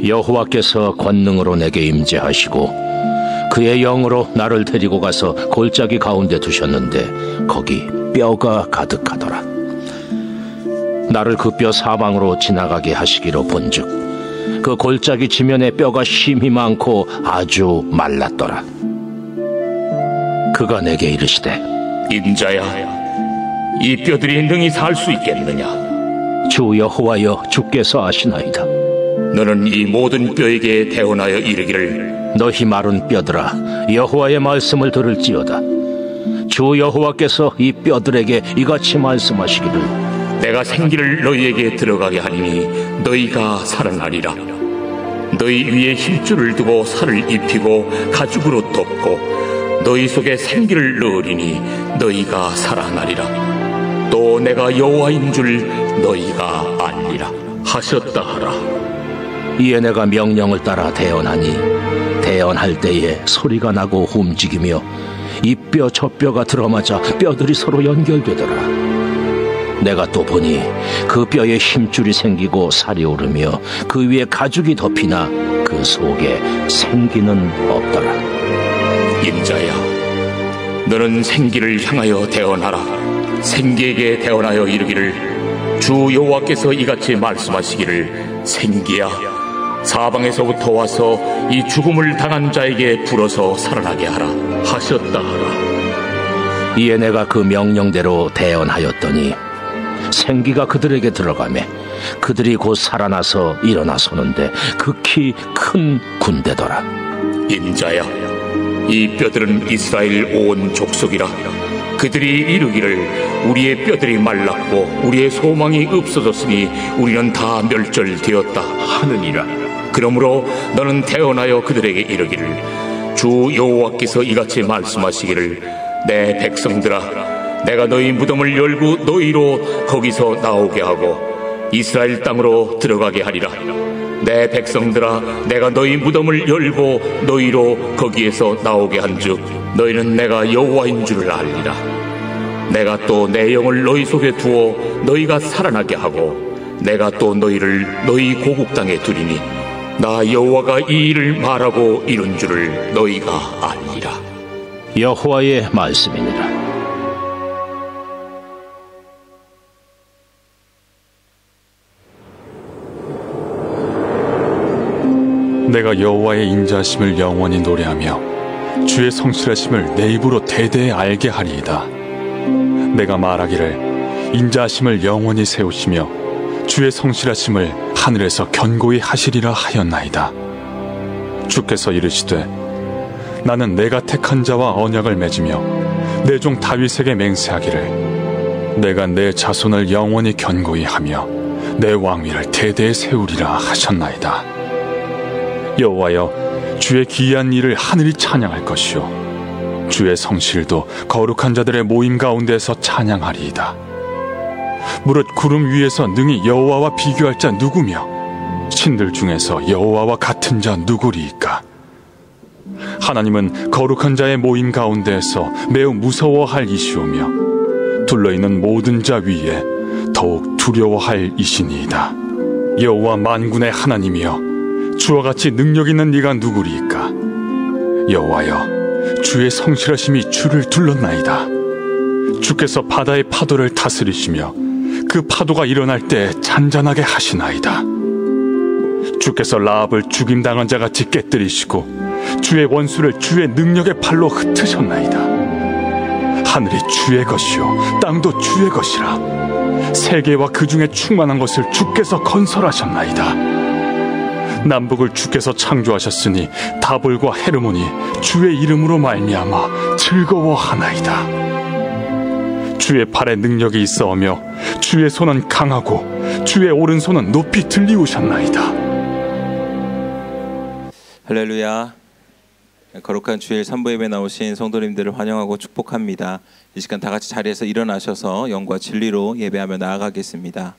여호와께서 권능으로 내게 임재하시고 그의 영으로 나를 데리고 가서 골짜기 가운데 두셨는데 거기 뼈가 가득하더라. 나를 그 뼈 사방으로 지나가게 하시기로 본즉 그 골짜기 지면에 뼈가 심히 많고 아주 말랐더라. 그가 내게 이르시되 인자야, 이 뼈들이 능히 살 수 있겠느냐? 주 여호와여, 주께서 아시나이다. 너는 이 모든 뼈에게 대언하여 이르기를 너희 마른 뼈들아, 여호와의 말씀을 들을지어다. 주 여호와께서 이 뼈들에게 이같이 말씀하시기를 내가 생기를 너희에게 들어가게 하리니 너희가 살아나리라. 너희 위에 힘줄을 두고 살을 입히고 가죽으로 덮고 너희 속에 생기를 넣으리니 너희가 살아나리라. 또 내가 여호와인 줄 너희가 알리라 하셨다 하라. 이에 내가 명령을 따라 대언하니 대언할 때에 소리가 나고 움직이며 이 뼈 저 뼈가 들어맞아 뼈들이 서로 연결되더라. 내가 또 보니 그 뼈에 힘줄이 생기고 살이 오르며 그 위에 가죽이 덮이나 그 속에 생기는 없더라. 인자야, 너는 생기를 향하여 대언하라. 생기에게 대언하여 이르기를 주 여호와께서 이같이 말씀하시기를 생기야, 사방에서부터 와서 이 죽음을 당한 자에게 불어서 살아나게 하라 하셨다 하라. 이에 내가 그 명령대로 대언하였더니 생기가 그들에게 들어가매 그들이 곧 살아나서 일어나 서는데 극히 큰 군대더라. 인자야, 이 뼈들은 이스라엘 온 족속이라. 그들이 이르기를 우리의 뼈들이 말랐고 우리의 소망이 없어졌으니 우리는 다 멸절되었다 하느니라. 그러므로 너는 대언하여 그들에게 이르기를 주 여호와께서 이같이 말씀하시기를 내 백성들아, 내가 너희 무덤을 열고 너희로 거기서 나오게 하고 이스라엘 땅으로 들어가게 하리라. 내 백성들아, 내가 너희 무덤을 열고 너희로 거기에서 나오게 한즉 너희는 내가 여호와인 줄을 알리라. 내가 또 내 영을 너희 속에 두어 너희가 살아나게 하고 내가 또 너희를 너희 고국 땅에 두리니 나 여호와가 이 일을 말하고 이룬 줄을 너희가 알리라. 여호와의 말씀이니라. 내가 여호와의 인자하심을 영원히 노래하며 주의 성실하심을 내 입으로 대대에 알게 하리이다. 내가 말하기를 인자하심을 영원히 세우시며 주의 성실하심을 하늘에서 견고히 하시리라 하였나이다. 주께서 이르시되 나는 내가 택한 자와 언약을 맺으며 내 종 다윗에게 맹세하기를 내가 내 자손을 영원히 견고히 하며 내 왕위를 대대에 세우리라 하셨나이다. 여호와여, 주의 기이한 일을 하늘이 찬양할 것이요 주의 성실도 거룩한 자들의 모임 가운데서 찬양하리이다. 무릇 구름 위에서 능히 여호와와 비교할 자 누구며 신들 중에서 여호와와 같은 자 누구리이까? 하나님은 거룩한 자의 모임 가운데에서 매우 무서워할 이시오며 둘러있는 모든 자 위에 더욱 두려워할 이시니이다. 여호와 만군의 하나님이여, 주와 같이 능력 있는 이가 누구리이까? 여호와여, 주의 성실하심이 주를 둘렀나이다. 주께서 바다의 파도를 다스리시며 그 파도가 일어날 때 잔잔하게 하시나이다. 주께서 라합을 죽임당한 자같이 깨뜨리시고 주의 원수를 주의 능력의 팔로 흩으셨나이다. 하늘이 주의 것이요 땅도 주의 것이라. 세계와 그 중에 충만한 것을 주께서 건설하셨나이다. 남북을 주께서 창조하셨으니 다볼과 헤르몬이 주의 이름으로 말미암아 즐거워하나이다. 주의 팔에 능력이 있어오며 주의 손은 강하고 주의 오른손은 높이 들리우셨나이다. 할렐루야. 거룩한 주일 산부 예배 나오신 성도님들을 환영하고 축복합니다. 이 시간 다 같이 자리에서 일어나셔서 영과 진리로 예배하며 나아가겠습니다.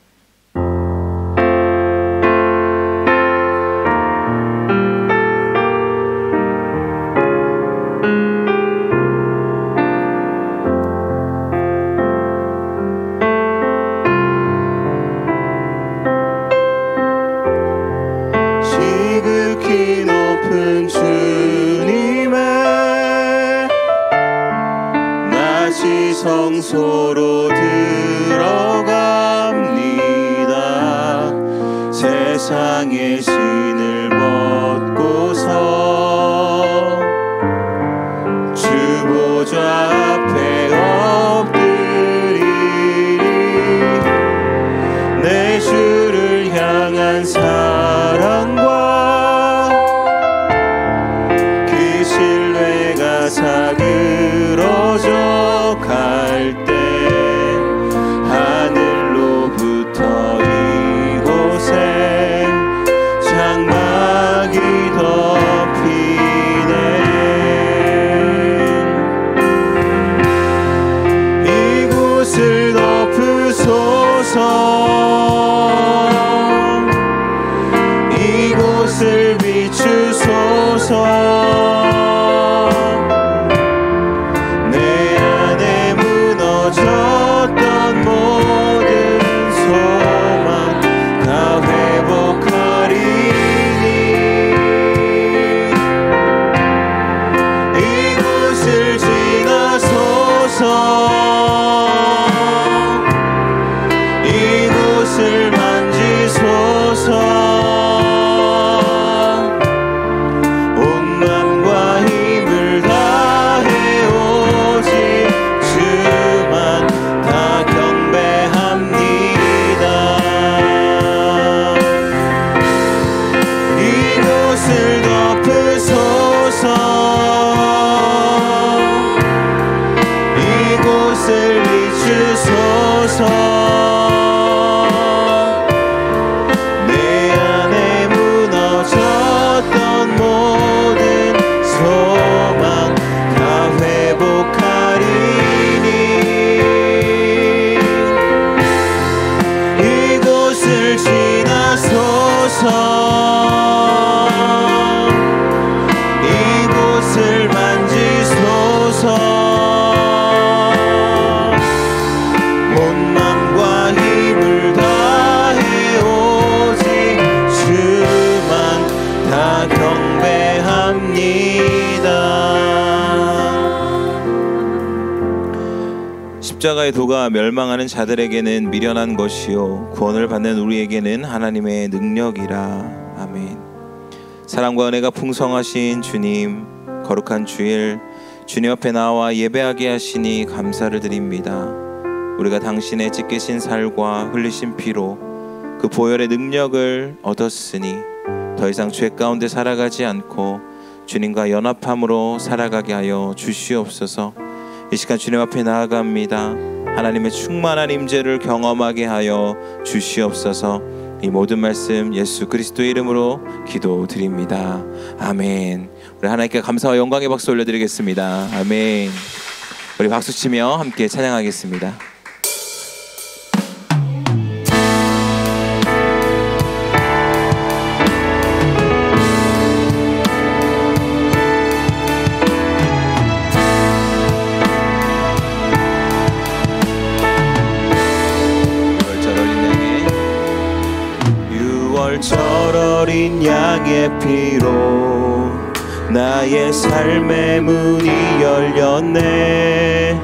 다시 성소로 들어갑니다. 세상의 신을 벗고서 주 보좌 앞에 엎드리리. 내 주를 향한 사랑과 그 신뢰가 사그러져 갈 때 하늘로부터 이곳에 장막이 덮이네. 이곳을 덮으소서. 이곳을 비추소서. 내 안에 무너졌던 모든 소망 다 회복하리니. 이곳을 지나소서. 이곳을 만지소서. 온 맘과 힘을 다해 오직 주만 다 경배합니다. 이곳을 덮으소서. 이곳을 비추소서. 내 안에 무너졌던 모든 소망 다 회복하리니. 이곳을 지나소서. 이곳을 만지소서. 온 맘과 힘을 다해 오직 주만 다 경배합니다. 십자가의 도가 멸망하는 자들에게는 미련한 것이요 구원을 받는 우리에게는 하나님의 능력이라. 아멘. 사랑과 은혜가 풍성하신 주님, 거룩한 주일 주님 앞에 나와 예배하게 하시니 감사를 드립니다. 우리가 당신의 찢기신 살과 흘리신 피로 그 보혈의 능력을 얻었으니 더 이상 죄 가운데 살아가지 않고 주님과 연합함으로 살아가게 하여 주시옵소서. 이 시간 주님 앞에 나아갑니다. 하나님의 충만한 임재를 경험하게 하여 주시옵소서. 이 모든 말씀 예수 그리스도의 이름으로 기도드립니다. 아멘. 우리 하나님께 감사와 영광의 박수 올려드리겠습니다. 아멘. 우리 박수치며 함께 찬양하겠습니다. 절 어린 양의 피로 나의 삶의 문이 열렸네.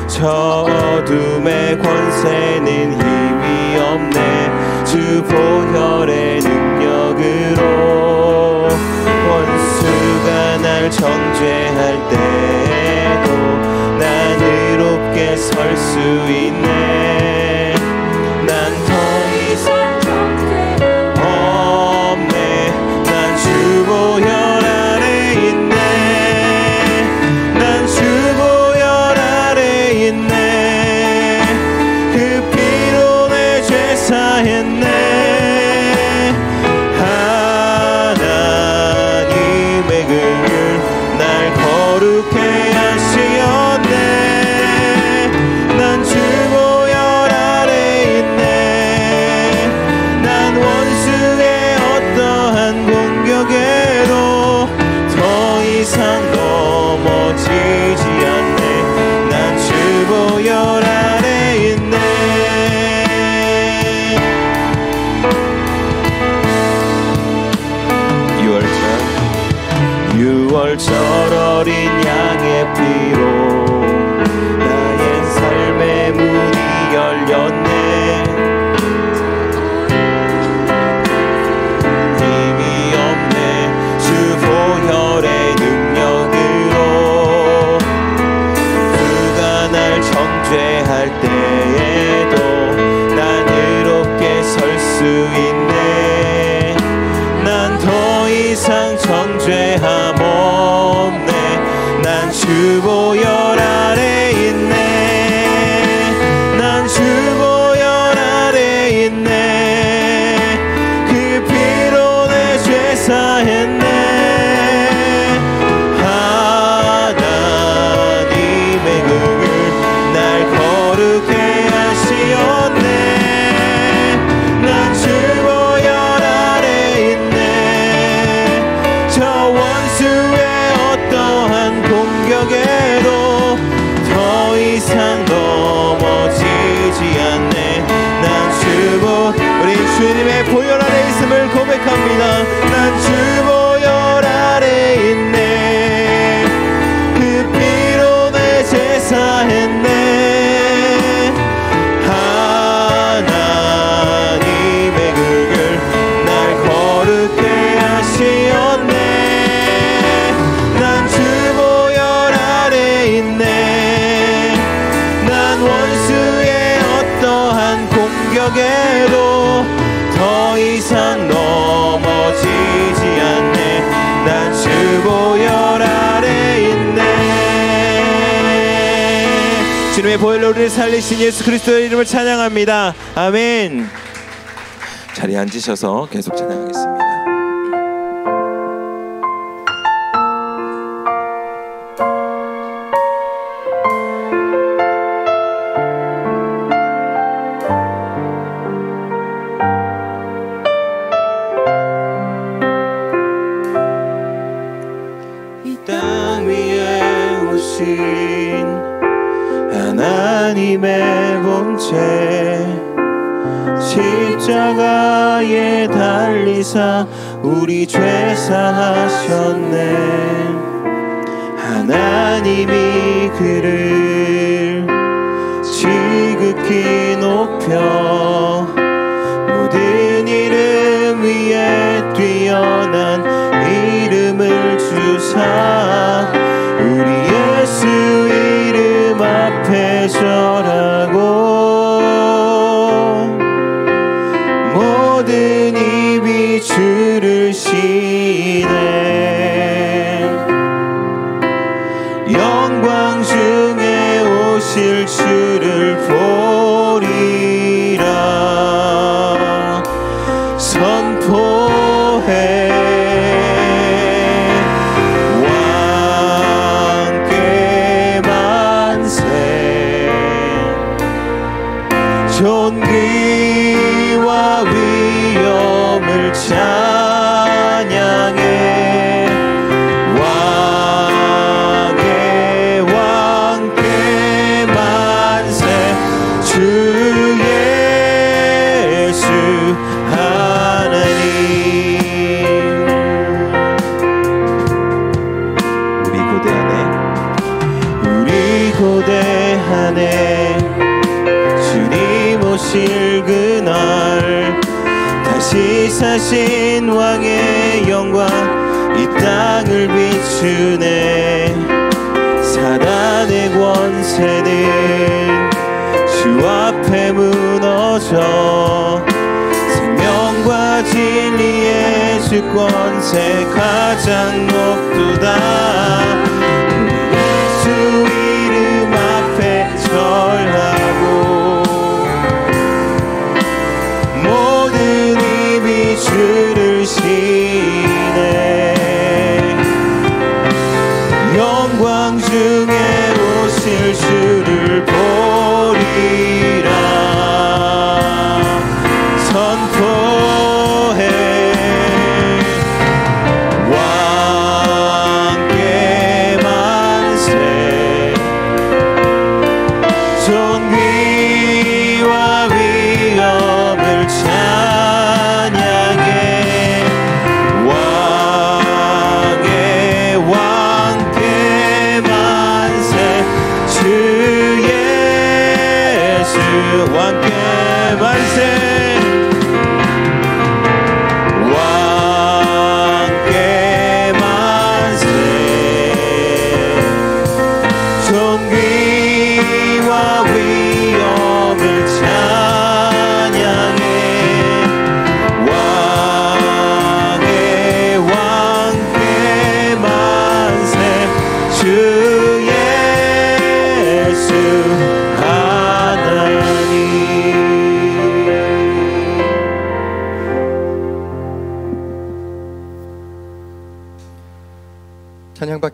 저 어둠의 권세는 힘이 없네. 주 보혈의 능력으로 원수가 날 정죄할 때도 난 의롭게 설 수 있네. 난 더 이상 보혈 아래 있네. 난 주 보혈 아래 있네. 그 피로 내 죄 사했네. 하나님의 긍휼 날 거룩해 하시었네. 난 주 보혈 아래 있네. 난 원수의 어떠한 공격에도 더 이상 넘어지지 않네. 난 주 보혈 아래 있네. 6월절 어린 양의 피로 나의 정죄할 때에도 난 의롭게 설 수 있네. 난 더 이상 정죄함 없네. 난 주 보혈 아래 있네. 난 주 보혈 아래 있네. 그 피로 내 죄 사했네. 하나님의 긍휼 날 거룩해 하시었네. 난 주 보혈 아래 있네. 저 원수의 어떠한 공격에도 더 이상 넘어지지 않네. 난 주보 우리 주님의 보혈 아래 있음을 고백합니다. 난 주 보혈 아래 있네. 그 피로 내 죄 사했네. 하나님의 긍휼 날 거룩해 하시었네. 난 주 보혈 아래 있네. 난 원수의 어떠한 공격에도 더 이상 넘어지지 않네. 난 주 보혈 아래 있네. 주님의 보혈로 우리를 살리신 예수 그리스도의 이름을 찬양합니다. 아멘. 자리에 앉으셔서 계속 찬양하겠습니다. 이 땅 위에 오신 하나님의 본체 십자가에 달리사 우리 죄 사하셨네. 하나님이 그를 지극히 높여 모든 이름 위에 뛰어난 이름을 주사 우리 예수 이름 앞에 절하고 모든 입이 주를 시네. 영광 중에 오실 주를 보리라. 선포해 왕께 만세. 존귀와 위엄을 찬양해. 왕의 왕께 만세. 주 예수 하나님. 우리 고대하네. 주님 오실 그날 다시 사신 왕의 영광 이 땅을 비추네. 사단의 권세는 주 앞에 무너져 생명과 진리의 주권세 가장 높도다. 예수 이름 앞에 절하고 모든 입이 주를 시네. 영광 중에 오실 주를 보리라. 선포해 왕께 만세. 존귀와 위엄을 찬양해. 왕의 왕께 만세. 주 예수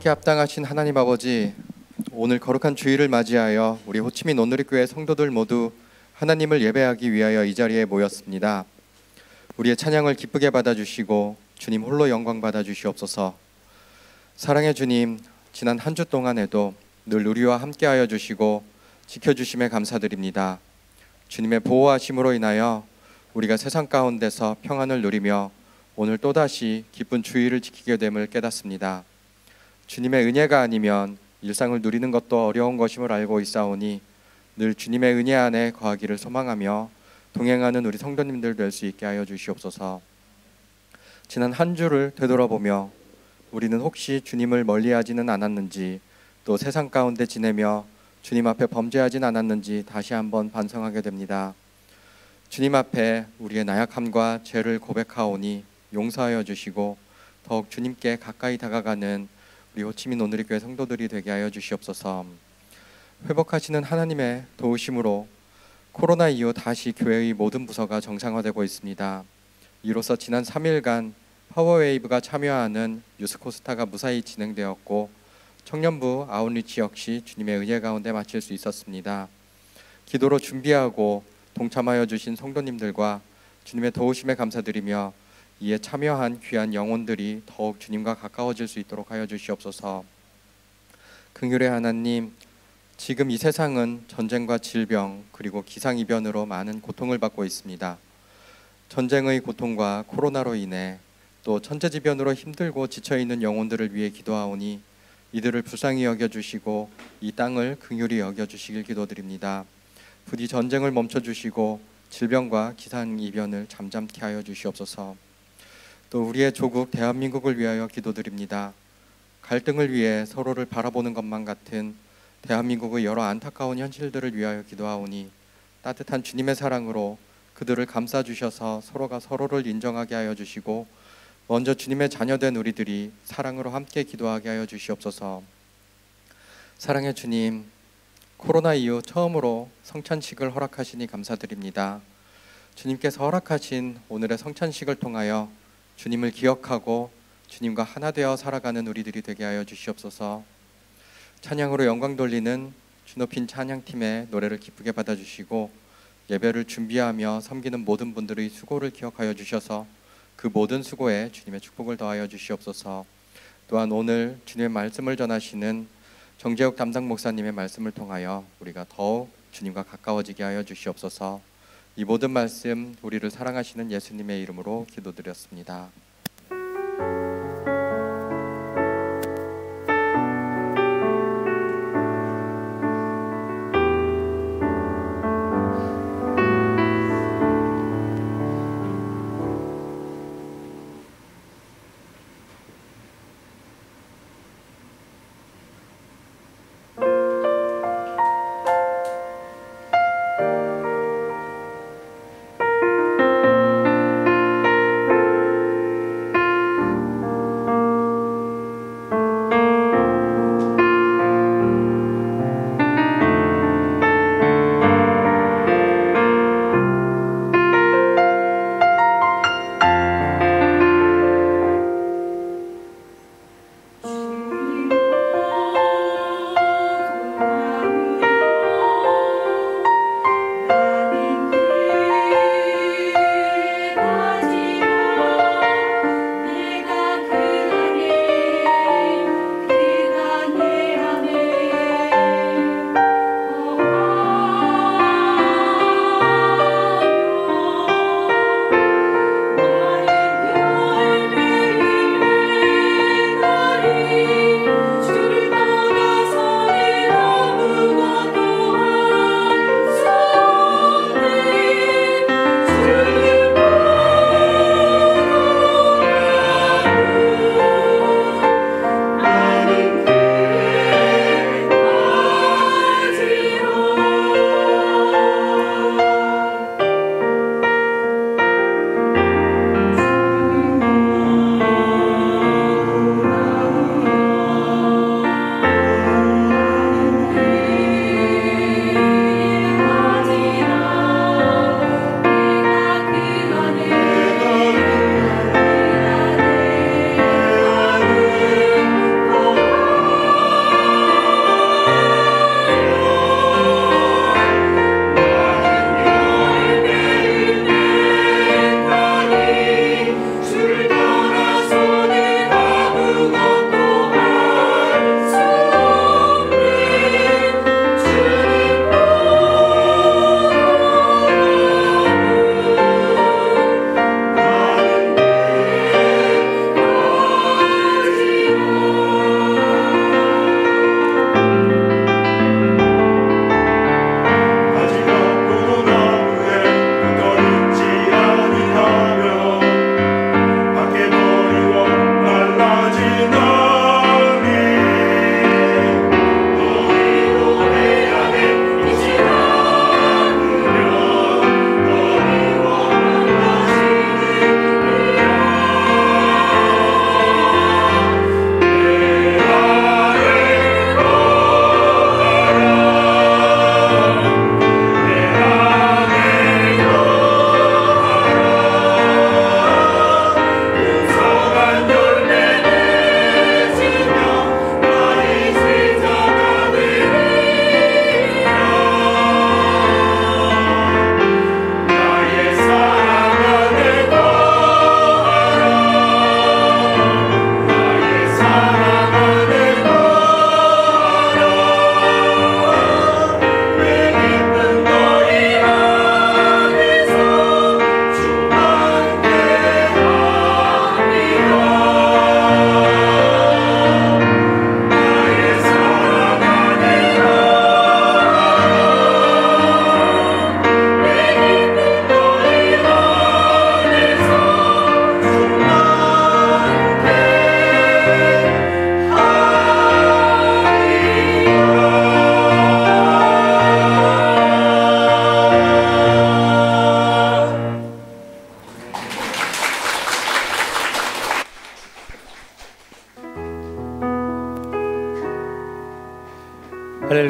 합당하신 하나님 아버지, 오늘 거룩한 주일을 맞이하여 우리 호치민 온누리교회 성도들 모두 하나님을 예배하기 위하여 이 자리에 모였습니다. 우리의 찬양을 기쁘게 받아주시고 주님 홀로 영광 받아주시옵소서. 사랑의 주님, 지난 한 주 동안에도 늘 우리와 함께하여 주시고 지켜주심에 감사드립니다. 주님의 보호하심으로 인하여 우리가 세상 가운데서 평안을 누리며 오늘 또다시 기쁜 주일을 지키게 됨을 깨닫습니다. 주님의 은혜가 아니면 일상을 누리는 것도 어려운 것임을 알고 있사오니 늘 주님의 은혜 안에 거하기를 소망하며 동행하는 우리 성도님들 될 수 있게 하여 주시옵소서. 지난 한 주를 되돌아보며 우리는 혹시 주님을 멀리하지는 않았는지, 또 세상 가운데 지내며 주님 앞에 범죄하진 않았는지 다시 한번 반성하게 됩니다. 주님 앞에 우리의 나약함과 죄를 고백하오니 용서하여 주시고 더욱 주님께 가까이 다가가는 우리 호치민 온누리교회 성도들이 되게 하여 주시옵소서. 회복하시는 하나님의 도우심으로 코로나 이후 다시 교회의 모든 부서가 정상화되고 있습니다. 이로써 지난 3일간 파워웨이브가 참여하는 유스코스타가 무사히 진행되었고 청년부 아웃리치 역시 주님의 은혜 가운데 마칠 수 있었습니다. 기도로 준비하고 동참하여 주신 성도님들과 주님의 도우심에 감사드리며 이에 참여한 귀한 영혼들이 더욱 주님과 가까워질 수 있도록 하여 주시옵소서. 긍휼의 하나님, 지금 이 세상은 전쟁과 질병 그리고 기상이변으로 많은 고통을 받고 있습니다. 전쟁의 고통과 코로나로 인해 또 천재지변으로 힘들고 지쳐있는 영혼들을 위해 기도하오니 이들을 불쌍히 여겨주시고 이 땅을 긍휼히 여겨주시길 기도드립니다. 부디 전쟁을 멈춰주시고 질병과 기상이변을 잠잠케 하여 주시옵소서. 또 우리의 조국 대한민국을 위하여 기도드립니다. 갈등을 위해 서로를 바라보는 것만 같은 대한민국의 여러 안타까운 현실들을 위하여 기도하오니 따뜻한 주님의 사랑으로 그들을 감싸주셔서 서로가 서로를 인정하게 하여 주시고 먼저 주님의 자녀된 우리들이 사랑으로 함께 기도하게 하여 주시옵소서. 사랑의 주님, 코로나 이후 처음으로 성찬식을 허락하시니 감사드립니다. 주님께서 허락하신 오늘의 성찬식을 통하여 주님을 기억하고 주님과 하나 되어 살아가는 우리들이 되게 하여 주시옵소서. 찬양으로 영광 돌리는 주높인 찬양팀의 노래를 기쁘게 받아주시고 예배를 준비하며 섬기는 모든 분들의 수고를 기억하여 주셔서 그 모든 수고에 주님의 축복을 더하여 주시옵소서. 또한 오늘 주님의 말씀을 전하시는 정재욱 담당 목사님의 말씀을 통하여 우리가 더욱 주님과 가까워지게 하여 주시옵소서. 이 모든 말씀 우리를 사랑하시는 예수님의 이름으로 기도드렸습니다.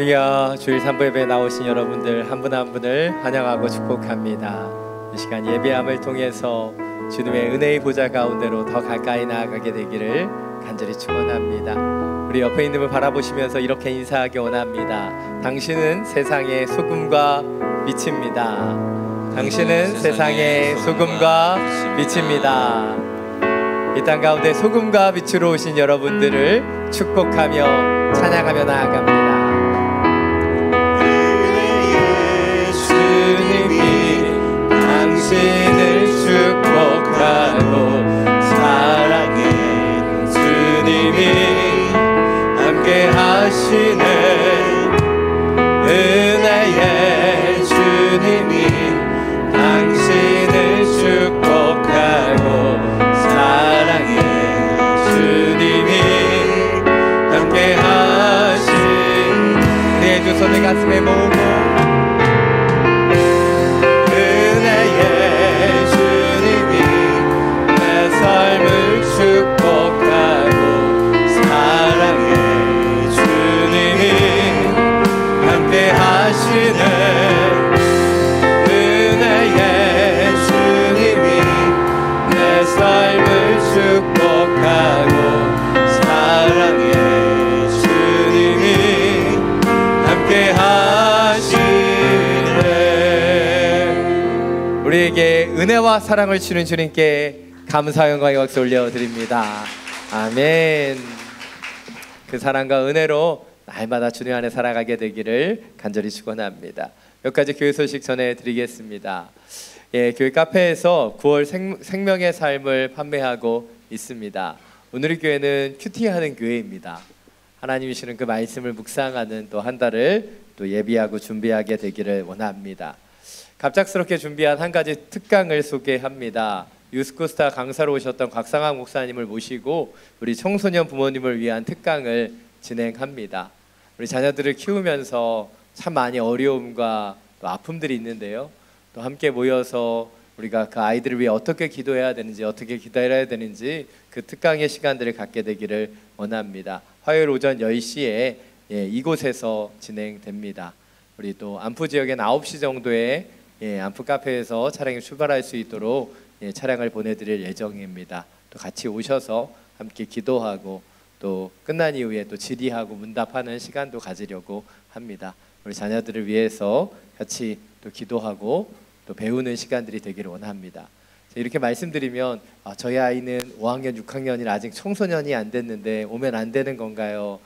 할렐루야. 주일 3부 예배에 나오신 여러분들 한 분 한 분을 환영하고 축복합니다. 이 시간 예배함을 통해서 주님의 은혜의 보좌 가운데로 더 가까이 나아가게 되기를 간절히 축원합니다. 우리 옆에 있는 분 바라보시면서 이렇게 인사하기 원합니다. 당신은 세상의 소금과 빛입니다. 당신은 세상의 소금과 빛입니다. 이 땅 가운데 소금과 빛으로 오신 여러분들을 축복하며 찬양하며 나아갑니다. 은혜의 주님이 당신을 축복하고 사랑의 주님이 함께 하시네. 은혜의 주님이 당신을 축복하고 사랑의 주님이 함께 하신 내 두 손을 가슴에 모으고 은혜의 주님이 내 삶을 축복하고 사랑의 주님이 함께 하시네. 은혜의 주님이 내 삶을 축복하고 사랑의 주님이 함께 하시네. 우리에게 은혜와 사랑을 주는 주님께 감사 영광의 박수 올려드립니다. 아멘. 그 사랑과 은혜로 날마다 주님 안에 살아가게 되기를 간절히 축원합니다. 몇 가지 교회 소식 전해드리겠습니다. 교회 카페에서 9월 생명의 삶을 판매하고 있습니다. 오늘의 교회는 큐티하는 교회입니다. 하나님이 주시는 그 말씀을 묵상하는 또 한 달을 또 예비하고 준비하게 되기를 원합니다. 갑작스럽게 준비한 한 가지 특강을 소개합니다. 유스코스타 강사로 오셨던 곽상학 목사님을 모시고 우리 청소년 부모님을 위한 특강을 진행합니다. 우리 자녀들을 키우면서 참 많이 어려움과 또 아픔들이 있는데요. 또 함께 모여서 우리가 그 아이들을 위해 어떻게 기도해야 되는지, 어떻게 기다려야 되는지 그 특강의 시간들을 갖게 되기를 원합니다. 화요일 오전 10시에 이곳에서 진행됩니다. 우리 또 안푸 지역엔 9시 정도에 안푸 카페에서 차량이 출발할 수 있도록 차량을 보내드릴 예정입니다. 또 같이 오셔서 함께 기도하고 또 끝난 이후에 또 질의하고 문답하는 시간도 가지려고 합니다. 우리 자녀들을 위해서 같이 또 기도하고 또 배우는 시간들이 되기를 원합니다. 이렇게 말씀드리면 저희 아이는 5학년, 6학년이라 아직 청소년이 안 됐는데 오면 안 되는 건가요?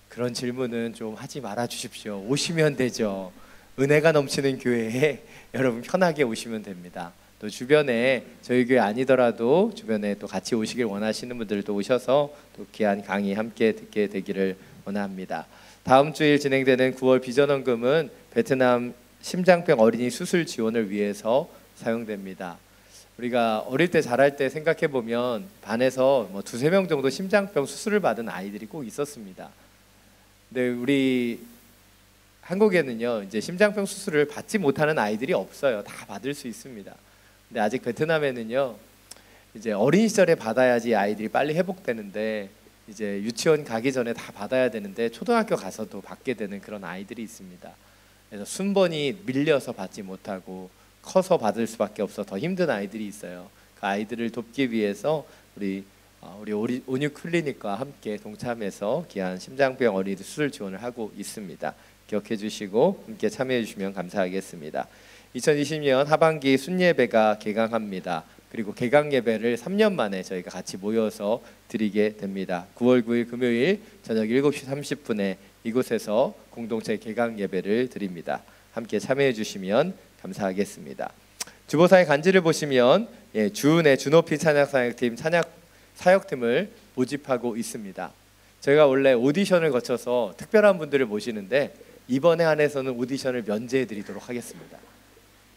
그런 질문은 좀 하지 말아 주십시오. 오시면 되죠. 은혜가 넘치는 교회에 여러분 편하게 오시면 됩니다. 또 주변에 저희 교회 아니더라도 주변에 또 같이 오시길 원하시는 분들도 오셔서 또 귀한 강의 함께 듣게 되기를 원합니다. 다음 주일 진행되는 9월 비전원금은 베트남 심장병 어린이 수술 지원을 위해서 사용됩니다. 우리가 어릴 때 자랄 때 생각해 보면 반에서 뭐 2-3명 정도 심장병 수술을 받은 아이들이 꼭 있었습니다. 근데 우리 한국에는요, 이제 심장병 수술을 받지 못하는 아이들이 없어요. 다 받을 수 있습니다. 근데 아직 베트남에는요, 이제 어린 시절에 받아야지 아이들이 빨리 회복되는데 이제 유치원 가기 전에 다 받아야 되는데 초등학교 가서도 받게 되는 그런 아이들이 있습니다. 그래서 순번이 밀려서 받지 못하고 커서 받을 수밖에 없어 더 힘든 아이들이 있어요. 그 아이들을 돕기 위해서 우리 온유 클리닉과 함께 동참해서 귀한 심장병 어린이들 수술 지원을 하고 있습니다. 기억해 주시고 함께 참여해 주시면 감사하겠습니다. 2020년 하반기 순예배가 개강합니다. 그리고 개강 예배를 3년 만에 저희가 같이 모여서 드리게 됩니다. 9월 9일 금요일 저녁 7시 30분에 이곳에서 공동체 개강 예배를 드립니다. 함께 참여해 주시면 감사하겠습니다. 주보사의 간지를 보시면 주은의 주높이 찬양사역팀 사역팀을 모집하고 있습니다. 저희가 원래 오디션을 거쳐서 특별한 분들을 모시는데 이번에 한해서는 오디션을 면제해 드리도록 하겠습니다.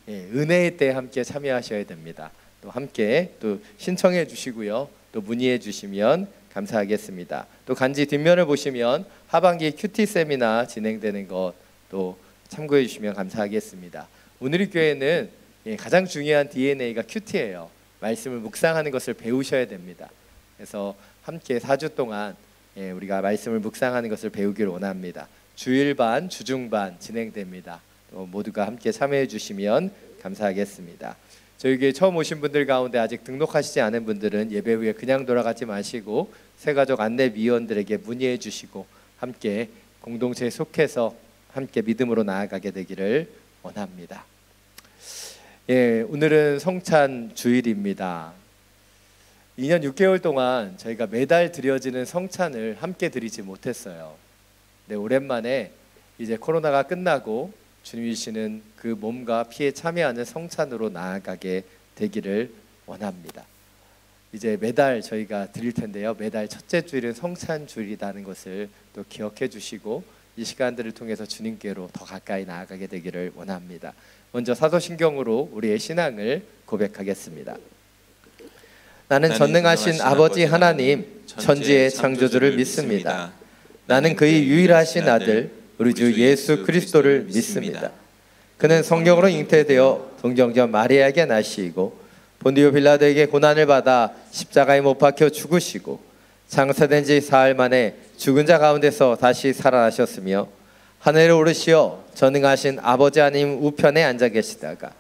은혜의 때 함께 참여하셔야 됩니다. 또 함께 또 신청해 주시고요. 또 문의해 주시면 감사하겠습니다. 또 간지 뒷면을 보시면 하반기 큐티 세미나 진행되는 것 또 참고해 주시면 감사하겠습니다. 오늘의 교회는 가장 중요한 DNA가 큐티예요. 말씀을 묵상하는 것을 배우셔야 됩니다. 그래서 함께 4주 동안 우리가 말씀을 묵상하는 것을 배우기를 원합니다. 주일반, 주중반 진행됩니다. 모두가 함께 참여해 주시면 감사하겠습니다. 저희 교회 처음 오신 분들 가운데 아직 등록하시지 않은 분들은 예배 후에 그냥 돌아가지 마시고 새가족 안내위원들에게 문의해 주시고 함께 공동체에 속해서 함께 믿음으로 나아가게 되기를 원합니다. 오늘은 성찬 주일입니다. 2년 6개월 동안 저희가 매달 드려지는 성찬을 함께 드리지 못했어요. 네, 오랜만에 이제 코로나가 끝나고 주님이시는 그 몸과 피에 참여하는 성찬으로 나아가게 되기를 원합니다. 이제 매달 저희가 드릴 텐데요. 매달 첫째 주일은 성찬 주일이라는 것을 또 기억해 주시고 이 시간들을 통해서 주님께로 더 가까이 나아가게 되기를 원합니다. 먼저 사도신경으로 우리의 신앙을 고백하겠습니다. 나는 전능하신 아버지 하나님 천지의 창조주를 믿습니다. 나는 그의 유일하신 아들 우리 주 예수 그리스도를 믿습니다. 그는 성령으로 잉태되어 동정녀 마리아에게 나시고 본디오 빌라도에게 고난을 받아 십자가에 못 박혀 죽으시고 장사된 지 사흘 만에 죽은 자 가운데서 다시 살아나셨으며 하늘에 오르시어 전능하신 아버지 하나님 우편에 앉아 계시다가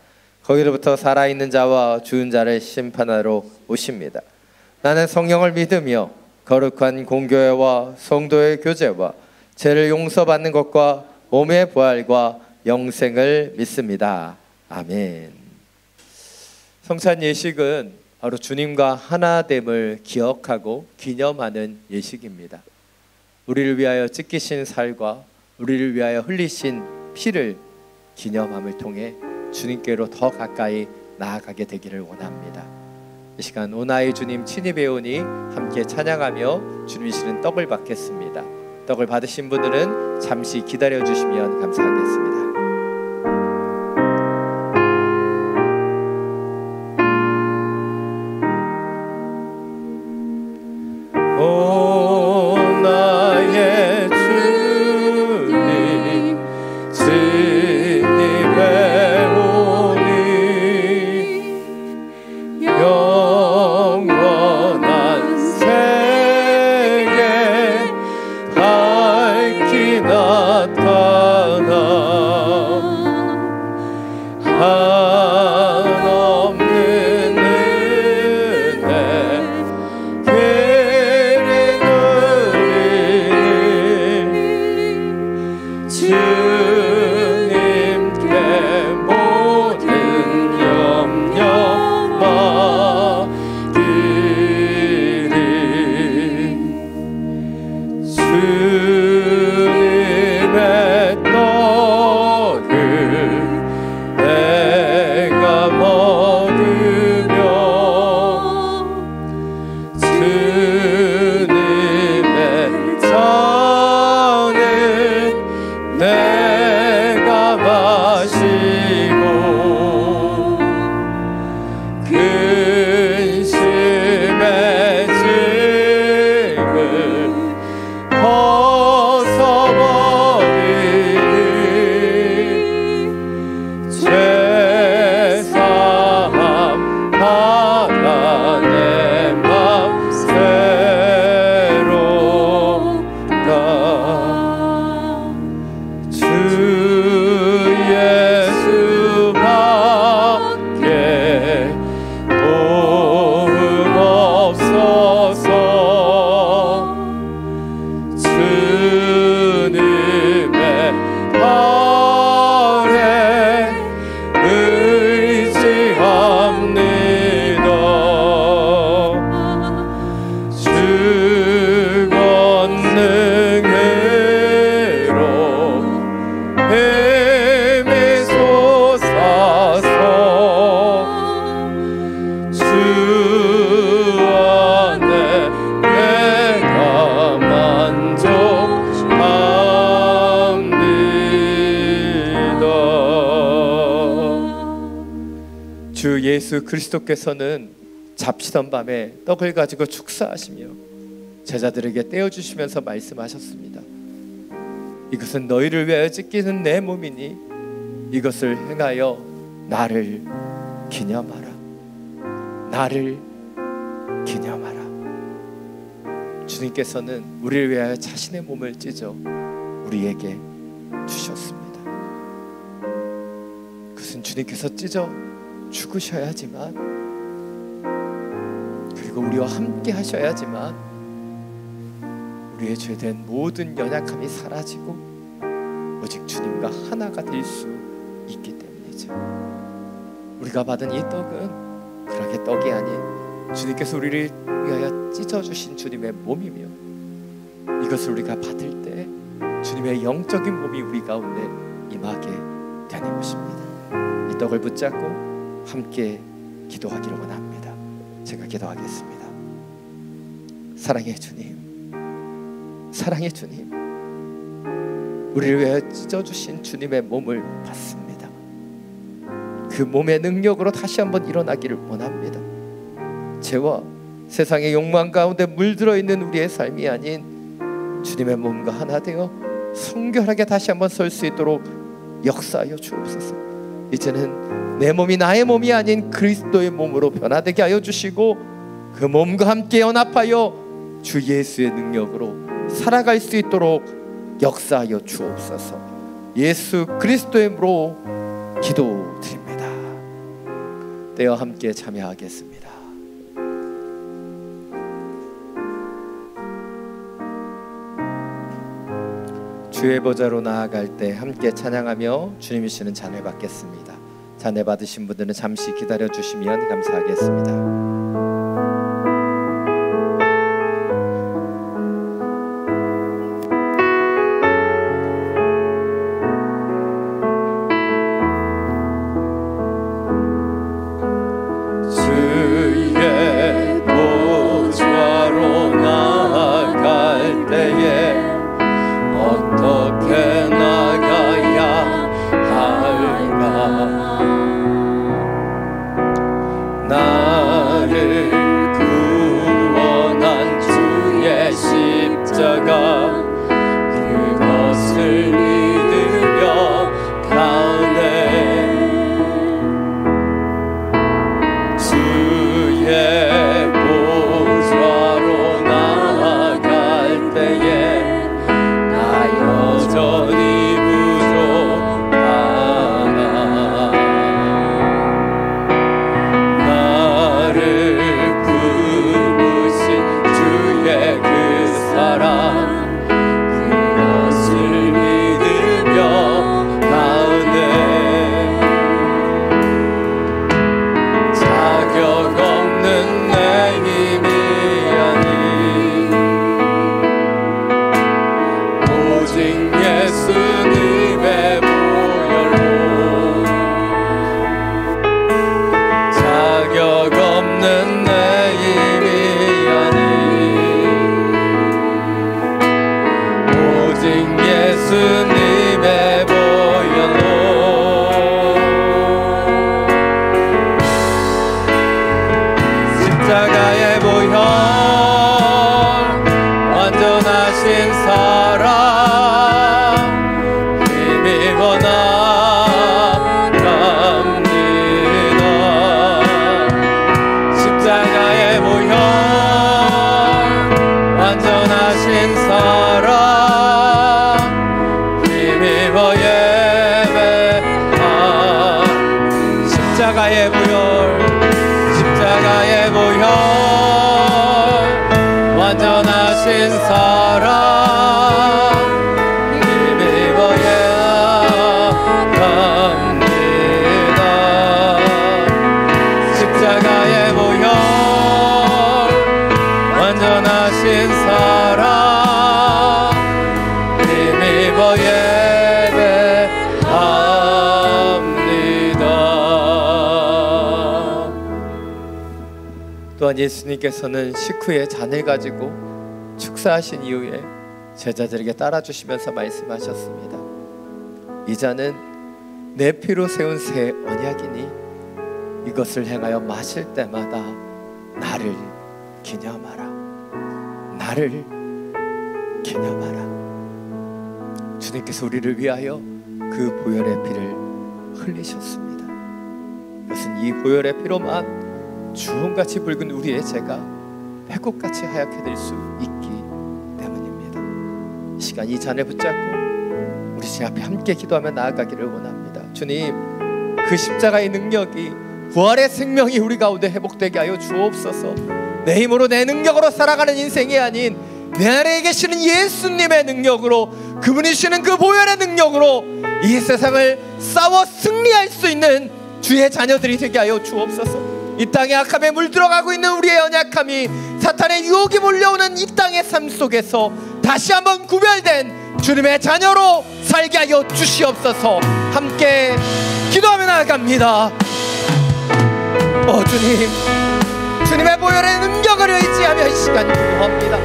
거기로부터 살아있는 자와 죽은 자를 심판하러 오십니다. 나는 성령을 믿으며 거룩한 공교회와 성도의 교제와 죄를 용서받는 것과 몸의 부활과 영생을 믿습니다. 아멘. 성찬 예식은 바로 주님과 하나됨을 기억하고 기념하는 예식입니다. 우리를 위하여 찢기신 살과 우리를 위하여 흘리신 피를 기념함을 통해 주님께로 더 가까이 나아가게 되기를 원합니다. 이 시간 오나의 주님 친히 배우니 함께 찬양하며 주님이시는 떡을 받겠습니다. 떡을 받으신 분들은 잠시 기다려 주시면 감사하겠습니다. 오 나의 주님 친히 배우니 영원한 세계 밝히 나타나 한없는 은혜 주님께 모든 염려 맡기리 주님의 떡을 내가 먹으며 주님의 잔을 내가 마시고 근심의 짐을 벗어버리니 죄사함 받아 내 맘 새롭다. 주 예수밖에 도움 없어서 주님의 발에 의지합니다. 주 권능으로 힘이 솟아서 주 안에 내가 만족합니다. 주 예수 그리스도께서는 잡시던 밤에 떡을 가지고 축사하시며 제자들에게 떼어주시면서 말씀하셨습니다. 이것은 너희를 위하여 찢기는 내 몸이니 이것을 행하여 나를 기념하라. 나를 기념하라. 주님께서는 우리를 위하여 자신의 몸을 찢어 우리에게 주셨습니다. 그것은 주님께서 찢어 죽으셔야지만, 그리고 우리와 함께 하셔야지만 우리의 죄된 모든 연약함이 사라지고 오직 주님과 하나가 될 수 있기 때문이죠. 우리가 받은 이 떡은 그렇게 떡이 아닌 주님께서 우리를 위하여 찢어주신 주님의 몸이며, 이것을 우리가 받을 때 주님의 영적인 몸이 우리 가운데 임하게 되는 것입니다. 이 떡을 붙잡고 함께 기도하기를 원합니다. 제가 기도하겠습니다. 사랑의 주님, 사랑의 주님, 우리를 위하여 찢어주신 주님의 몸을 받습니다. 그 몸의 능력으로 다시 한번 일어나기를 원합니다. 죄와 세상의 욕망 가운데 물들어 있는 우리의 삶이 아닌 주님의 몸과 하나 되어 성결하게 다시 한번 설 수 있도록 역사하여 주옵소서. 이제는 내 몸이 나의 몸이 아닌 그리스도의 몸으로 변화되게 하여 주시고, 그 몸과 함께 연합하여 주 예수의 능력으로 살아갈 수 있도록 역사하여 주옵소서. 예수 그리스도의 이름으로 기도드립니다. 떼어 함께 참여하겠습니다. 주의 보좌로 나아갈 때 함께 찬양하며 주님이 주시는 잔을 받겠습니다. 잔을 받으신 분들은 잠시 기다려 주시면 감사하겠습니다. 또한 예수님께서는 식후에 잔을 가지고 축사하신 이후에 제자들에게 따라주시면서 말씀하셨습니다. 이 잔은 내 피로 세운 새 언약이니 이것을 행하여 마실 때마다 나를 기념하라. 나를 기념하라. 주님께서 우리를 위하여 그 보혈의 피를 흘리셨습니다. 그것은 이 보혈의 피로만 주홍같이 붉은 우리의 죄가 백옥같이 하얗게 될 수 있기 시간 이 잔을 붙잡고 우리 주 앞에 함께 기도하며 나아가기를 원합니다. 주님, 그 십자가의 능력이, 부활의 생명이 우리 가운데 회복되게 하여 주옵소서. 내 힘으로 내 능력으로 살아가는 인생이 아닌 내 안에 계시는 예수님의 능력으로, 그분이 주시는 그 보혈의 능력으로 이 세상을 싸워 승리할 수 있는 주의 자녀들이 되게 하여 주옵소서. 이 땅의 악함에 물들어가고 있는 우리의 연약함이, 사탄의 유혹이 몰려오는 이 땅의 삶 속에서 다시 한번 구별된 주님의 자녀로 살게 하여 주시옵소서. 함께 기도하며 나아갑니다. 주님, 주님의 보혈의 능력을 의지하며 이 시간 기도합니다.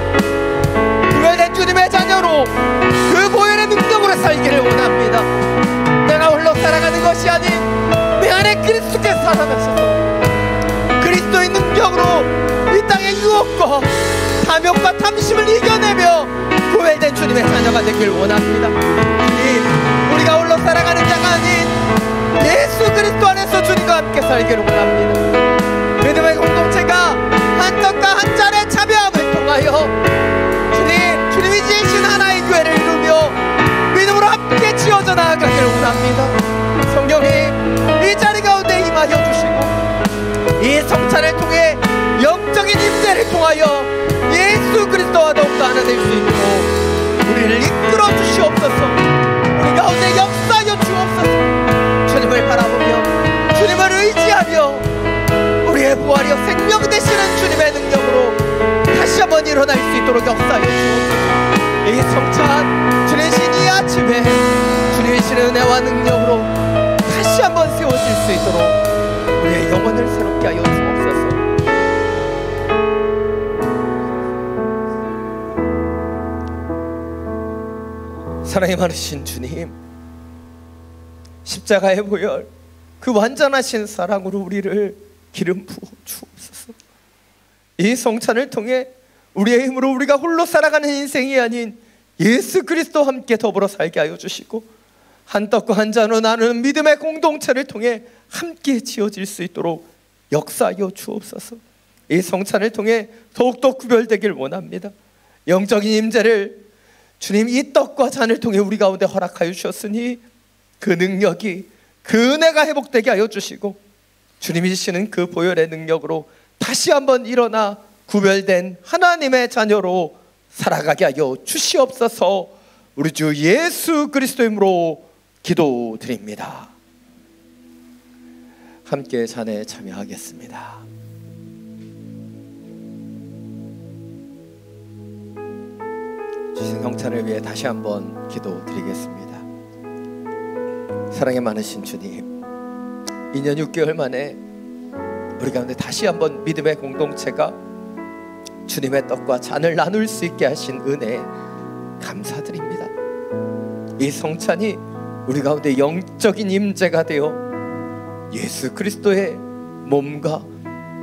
구별된 주님의 자녀로 그 보혈의 능력으로 살기를 원합니다. 내가 홀로 살아가는 것이 아닌 내 안에 그리스도께서 살아가셔서 그리스도의 능력으로 이 땅의 유혹과 탐욕과 탐심을 이겨내며 구별된 주님의 자녀가 되길 원합니다. 주님, 우리가 홀로 살아가는 자가 아닌 예수 그리스도 안에서 주님과 함께 살기를 원합니다. 믿음의 공동체가 한 떡과 한 잔의 자비함을 통하여 주님이 지으신 하나의 교회를 이루며 믿음으로 함께 지어져 나아가기를 원합니다. 성령님, 이 자리 가운데 임하여 주시고 이 성찬을 통해 영적인 임재를 통하여 예수 그리스도와 더욱더 하나 될 수 있도록 우리를 이끌어 주시옵소서. 우리 가운데 역사하여 주옵소서. 주님을 바라보며 주님을 의지하며 우리의 부활이여 생명 되시는 주님의 능력으로 다시 한번 일어날 수 있도록 역사하여 주옵소서. 이 성찬, 주님의 이 아침에 주님의 은혜와 능력으로 다시 한번 세워질 수 있도록 우리의 영혼을 새롭게 하여 주옵소서. 사랑이 많으신 주님, 십자가의 보혈, 그 완전하신 사랑으로 우리를 기름 부어 주옵소서. 이 성찬을 통해 우리의 힘으로 우리가 홀로 살아가는 인생이 아닌 예수 그리스도와 함께 더불어 살게 하여 주시고 한 떡과 한 잔으로 나누는 믿음의 공동체를 통해 함께 지어질 수 있도록 역사하여 주옵소서. 이 성찬을 통해 더욱더 구별되길 원합니다. 영적인 임재를 주님 이 떡과 잔을 통해 우리 가운데 허락하여 주셨으니 그 능력이, 그 은혜가 회복되게 하여 주시고 주님이 주시는 그 보혈의 능력으로 다시 한번 일어나 구별된 하나님의 자녀로 살아가게 하여 주시옵소서. 우리 주 예수 그리스도의 이름으로 기도드립니다. 함께 잔에 참여하겠습니다. 주신 성찬을 위해 다시 한번 기도드리겠습니다. 사랑이 많으신 주님, 2년 6개월 만에 우리 가운데 다시 한번 믿음의 공동체가 주님의 떡과 잔을 나눌 수 있게 하신 은혜에 감사드립니다. 이 성찬이 우리 가운데 영적인 임재가 되어 예수 그리스도의 몸과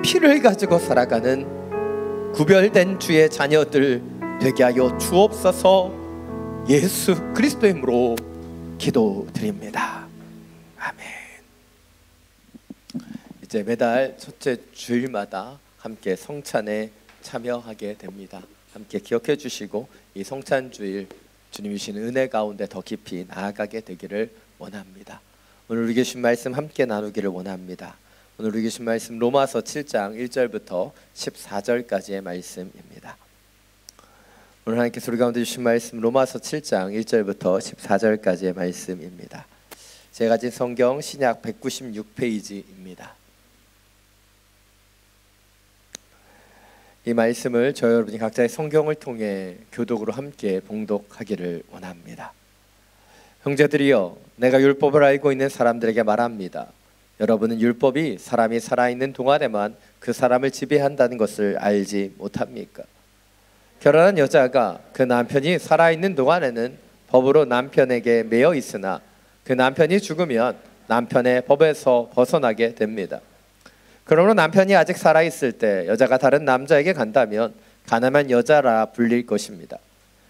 피를 가지고 살아가는 구별된 주의 자녀들 되게 하여 주옵소서. 예수 그리스도의 이름으로 기도드립니다. 아멘. 이제 매달 첫째 주일마다 함께 성찬에 참여하게 됩니다. 함께 기억해 주시고 이 성찬 주일 주님이 주신 은혜 가운데 더 깊이 나아가게 되기를 원합니다. 오늘 우리 계신 말씀 함께 나누기를 원합니다. 오늘 우리 계신 말씀 로마서 7장 1절부터 14절까지의 말씀입니다. 오늘 하나님께서 우리 가운데 주신 말씀 로마서 7장 1절부터 14절까지의 말씀입니다. 제가 가진 성경 신약 196페이지입니다. 이 말씀을 저희 여러분이 각자의 성경을 통해 교독으로 함께 봉독하기를 원합니다. 형제들이여, 내가 율법을 알고 있는 사람들에게 말합니다. 여러분은 율법이 사람이 살아있는 동안에만 그 사람을 지배한다는 것을 알지 못합니까? 결혼한 여자가 그 남편이 살아있는 동안에는 법으로 남편에게 매여 있으나 그 남편이 죽으면 남편의 법에서 벗어나게 됩니다. 그러므로 남편이 아직 살아있을 때 여자가 다른 남자에게 간다면 가늠한 여자라 불릴 것입니다.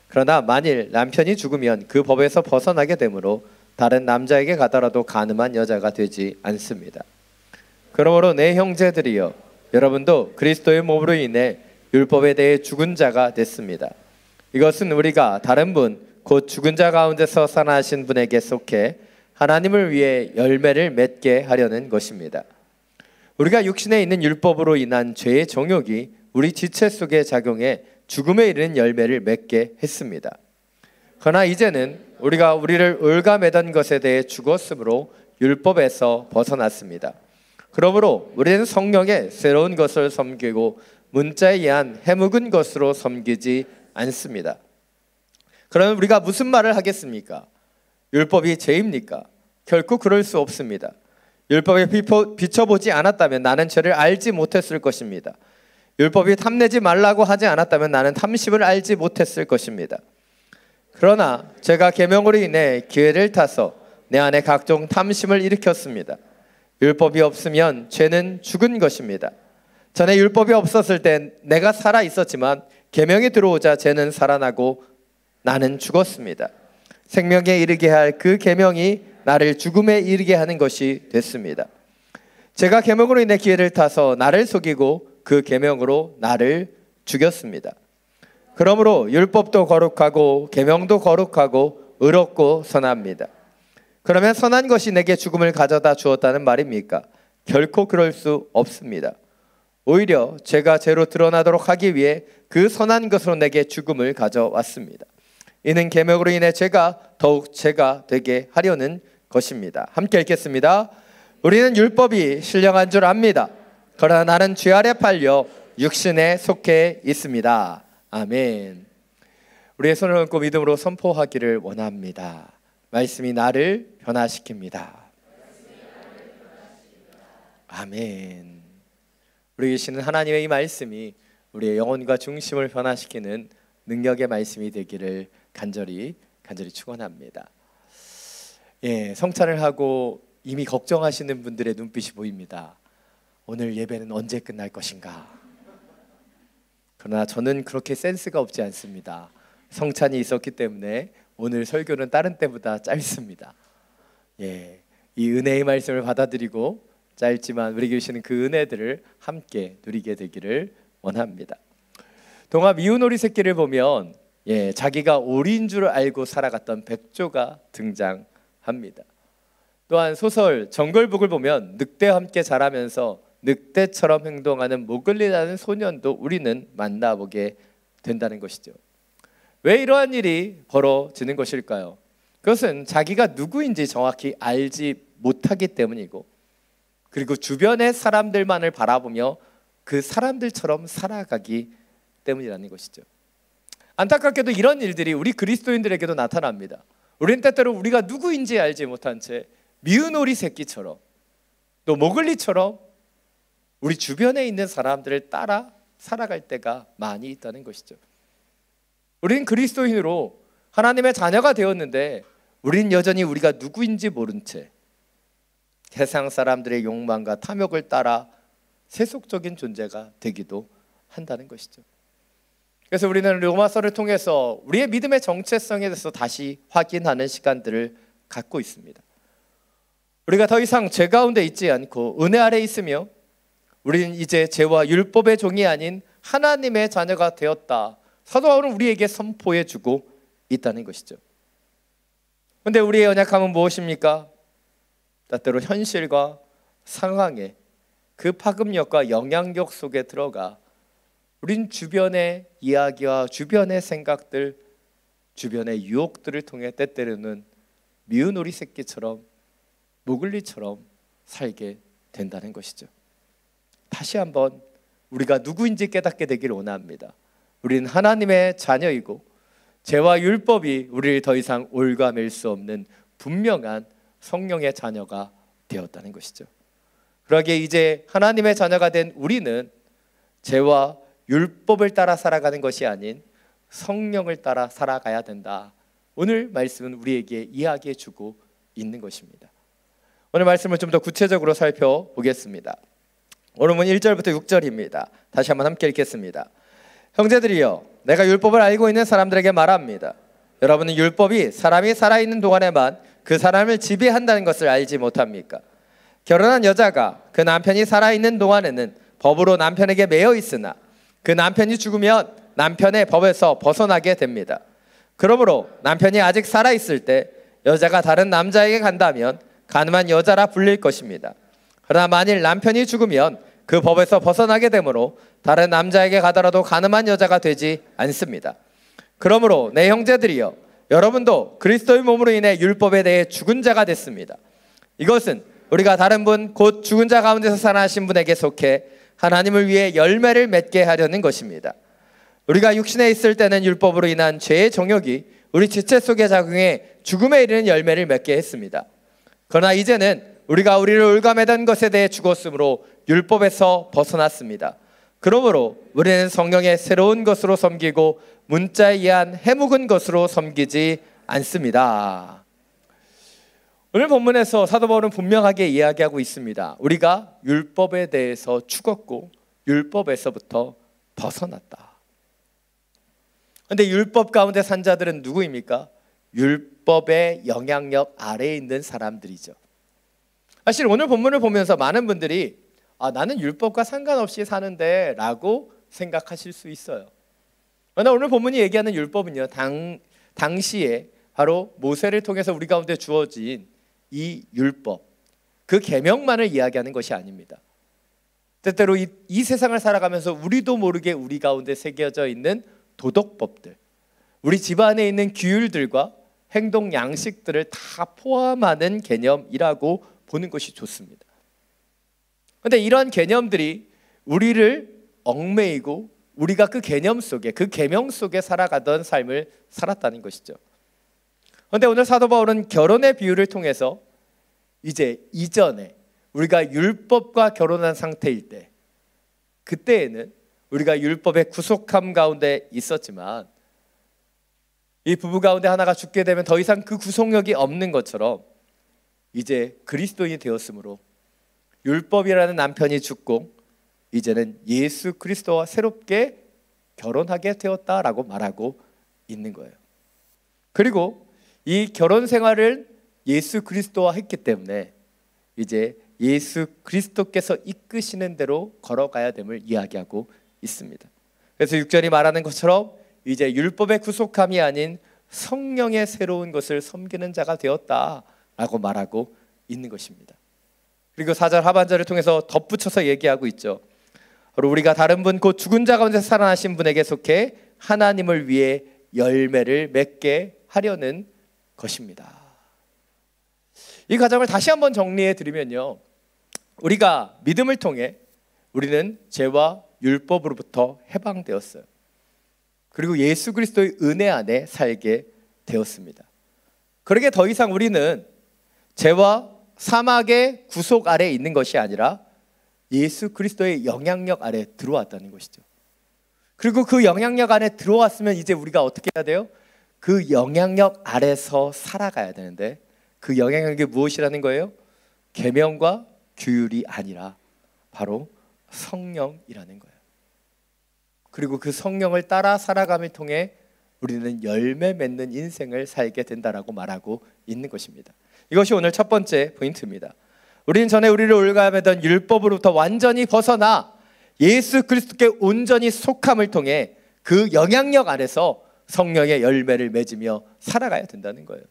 그러나 만일 남편이 죽으면 그 법에서 벗어나게 되므로 다른 남자에게 가더라도 가늠한 여자가 되지 않습니다. 그러므로 내 형제들이여, 여러분도 그리스도의 몸으로 인해 율법에 대해 죽은 자가 됐습니다. 이것은 우리가 다른 분 곧 죽은 자 가운데서 살아나신 분에게 속해 하나님을 위해 열매를 맺게 하려는 것입니다. 우리가 육신에 있는 율법으로 인한 죄의 정욕이 우리 지체 속에 작용해 죽음에 이르는 열매를 맺게 했습니다. 그러나 이제는 우리가 우리를 올가매던 것에 대해 죽었으므로 율법에서 벗어났습니다. 그러므로 우리는 성령의 새로운 것을 섬기고 문자에 의한 해묵은 것으로 섬기지 않습니다. 그러면 우리가 무슨 말을 하겠습니까? 율법이 죄입니까? 결코 그럴 수 없습니다. 율법에 비춰보지 않았다면 나는 죄를 알지 못했을 것입니다. 율법이 탐내지 말라고 하지 않았다면 나는 탐심을 알지 못했을 것입니다. 그러나 제가 계명으로 인해 기회를 타서 내 안에 각종 탐심을 일으켰습니다. 율법이 없으면 죄는 죽은 것입니다. 전에 율법이 없었을 때 내가 살아 있었지만 계명이 들어오자 죄는 살아나고 나는 죽었습니다. 생명에 이르게 할 그 계명이 나를 죽음에 이르게 하는 것이 됐습니다. 제가 계명으로 인해 기회를 타서 나를 속이고 그 계명으로 나를 죽였습니다. 그러므로 율법도 거룩하고 계명도 거룩하고 의롭고 선합니다. 그러면 선한 것이 내게 죽음을 가져다 주었다는 말입니까? 결코 그럴 수 없습니다. 오히려 죄가 죄로 드러나도록 하기 위해 그 선한 것으로 내게 죽음을 가져왔습니다. 이는 계명으로 인해 죄가 더욱 죄가 되게 하려는 것입니다. 함께 읽겠습니다. 우리는 율법이 신령한 줄 압니다. 그러나 나는 죄 아래 팔려 육신에 속해 있습니다. 아멘. 우리의 손을 얹고 믿음으로 선포하기를 원합니다. 말씀이 나를 변화시킵니다. 아멘. 우리 계시는 하나님의 이 말씀이 우리의 영혼과 중심을 변화시키는 능력의 말씀이 되기를 간절히 축원합니다. 성찬을 하고 이미 걱정하시는 분들의 눈빛이 보입니다. 오늘 예배는 언제 끝날 것인가? 그러나 저는 그렇게 센스가 없지 않습니다. 성찬이 있었기 때문에 오늘 설교는 다른 때보다 짧습니다. 이 은혜의 말씀을 받아들이고 짧지만 우리 계시는 그 은혜들을 함께 누리게 되기를 원합니다. 동화 미운 오리 새끼를 보면 자기가 오리인 줄 알고 살아갔던 백조가 등장합니다. 또한 소설 정글북을 보면 늑대와 함께 자라면서 늑대처럼 행동하는 모글리라는 소년도 우리는 만나보게 된다는 것이죠. 왜 이러한 일이 벌어지는 것일까요? 그것은 자기가 누구인지 정확히 알지 못하기 때문이고, 그리고 주변의 사람들만을 바라보며 그 사람들처럼 살아가기 때문이라는 것이죠. 안타깝게도 이런 일들이 우리 그리스도인들에게도 나타납니다. 우리는 때때로 우리가 누구인지 알지 못한 채 미운 오리 새끼처럼 또 모글리처럼 우리 주변에 있는 사람들을 따라 살아갈 때가 많이 있다는 것이죠. 우리는 그리스도인으로 하나님의 자녀가 되었는데 우리는 여전히 우리가 누구인지 모른 채 세상 사람들의 욕망과 탐욕을 따라 세속적인 존재가 되기도 한다는 것이죠. 그래서 우리는 로마서를 통해서 우리의 믿음의 정체성에 대해서 다시 확인하는 시간들을 갖고 있습니다. 우리가 더 이상 죄 가운데 있지 않고 은혜 아래 있으며 우리는 이제 죄와 율법의 종이 아닌 하나님의 자녀가 되었다. 사도 바울은 우리에게 선포해주고 있다는 것이죠. 그런데 우리의 연약함은 무엇입니까? 때때로 현실과 상황에 그 파급력과 영향력 속에 들어가 우린 주변의 이야기와 주변의 생각들, 주변의 유혹들을 통해 때때로는 미운 오리 새끼처럼 모글리처럼 살게 된다는 것이죠. 다시 한번 우리가 누구인지 깨닫게 되기를 원합니다. 우리는 하나님의 자녀이고 죄와 율법이 우리를 더 이상 올가맬 수 없는 분명한 성령의 자녀가 되었다는 것이죠. 그러기에 이제 하나님의 자녀가 된 우리는 죄와 율법을 따라 살아가는 것이 아닌 성령을 따라 살아가야 된다. 오늘 말씀은 우리에게 이야기해 주고 있는 것입니다. 오늘 말씀을 좀 더 구체적으로 살펴보겠습니다. 오늘은 1절부터 6절입니다. 다시 한번 함께 읽겠습니다. 형제들이여, 내가 율법을 알고 있는 사람들에게 말합니다. 여러분은 율법이 사람이 살아있는 동안에만 그 사람을 지배한다는 것을 알지 못합니까? 결혼한 여자가 그 남편이 살아있는 동안에는 법으로 남편에게 매여 있으나 그 남편이 죽으면 남편의 법에서 벗어나게 됩니다. 그러므로 남편이 아직 살아있을 때 여자가 다른 남자에게 간다면 가늠한 여자라 불릴 것입니다. 그러나 만일 남편이 죽으면 그 법에서 벗어나게 되므로 다른 남자에게 가더라도 가늠한 여자가 되지 않습니다. 그러므로 내 형제들이여, 여러분도 그리스도의 몸으로 인해 율법에 대해 죽은 자가 됐습니다. 이것은 우리가 다른 분 곧 죽은 자 가운데서 살아나신 분에게 속해 하나님을 위해 열매를 맺게 하려는 것입니다. 우리가 육신에 있을 때는 율법으로 인한 죄의 정욕이 우리 지체 속에 작용해 죽음에 이르는 열매를 맺게 했습니다. 그러나 이제는 우리가 우리를 올가매던 것에 대해 죽었으므로 율법에서 벗어났습니다. 그러므로 우리는 성령의 새로운 것으로 섬기고 문자에 의한 해묵은 것으로 섬기지 않습니다. 오늘 본문에서 사도 바울은 분명하게 이야기하고 있습니다. 우리가 율법에 대해서 죽었고 율법에서부터 벗어났다. 그런데 율법 가운데 산 자들은 누구입니까? 율법의 영향력 아래에 있는 사람들이죠. 사실 오늘 본문을 보면서 많은 분들이 나는 율법과 상관없이 사는데 라고 생각하실 수 있어요. 그러나 오늘 본문이 얘기하는 율법은요, 당시에 바로 모세를 통해서 우리 가운데 주어진 이 율법, 그 계명만을 이야기하는 것이 아닙니다. 때때로 이 세상을 살아가면서 우리도 모르게 우리 가운데 새겨져 있는 도덕법들, 우리 집안에 있는 규율들과 행동 양식들을 다 포함하는 개념이라고 보는 것이 좋습니다. 그런데 이러한 개념들이 우리를 얽매이고 우리가 그 개념 속에, 그 계명 속에 살아가던 삶을 살았다는 것이죠. 그런데 오늘 사도 바울은 결혼의 비유를 통해서 이제 이전에 우리가 율법과 결혼한 상태일 때, 그때에는 우리가 율법의 구속함 가운데 있었지만 이 부부 가운데 하나가 죽게 되면 더 이상 그 구속력이 없는 것처럼 이제 그리스도인이 되었으므로 율법이라는 남편이 죽고 이제는 예수 그리스도와 새롭게 결혼하게 되었다라고 말하고 있는 거예요. 그리고 이 결혼 생활을 예수 그리스도와 했기 때문에 이제 예수 그리스도께서 이끄시는 대로 걸어가야 됨을 이야기하고 있습니다. 그래서 6절이 말하는 것처럼 이제 율법의 구속함이 아닌 성령의 새로운 것을 섬기는 자가 되었다라고 말하고 있는 것입니다. 그리고 4절 하반절을 통해서 덧붙여서 얘기하고 있죠. 우리가 다른 분 곧 죽은 자 가운데 살아나신 분에게 속해 하나님을 위해 열매를 맺게 하려는 것입니다. 이 과정을 다시 한번 정리해 드리면요, 우리가 믿음을 통해 우리는 죄와 율법으로부터 해방되었어요. 그리고 예수 그리스도의 은혜 안에 살게 되었습니다. 그러게 더 이상 우리는 죄와 사막의 구속 아래에 있는 것이 아니라 예수 그리스도의 영향력 아래 들어왔다는 것이죠. 그리고 그 영향력 안에 들어왔으면 이제 우리가 어떻게 해야 돼요? 그 영향력 아래서 살아가야 되는데, 그 영향력이 무엇이라는 거예요? 계명과 규율이 아니라 바로 성령이라는 거예요. 그리고 그 성령을 따라 살아감을 통해 우리는 열매 맺는 인생을 살게 된다라고 말하고 있는 것입니다. 이것이 오늘 첫 번째 포인트입니다. 우리는 전에 우리를 올가매던 율법으로부터 완전히 벗어나 예수 그리스도께 온전히 속함을 통해 그 영향력 안에서 성령의 열매를 맺으며 살아가야 된다는 거예요.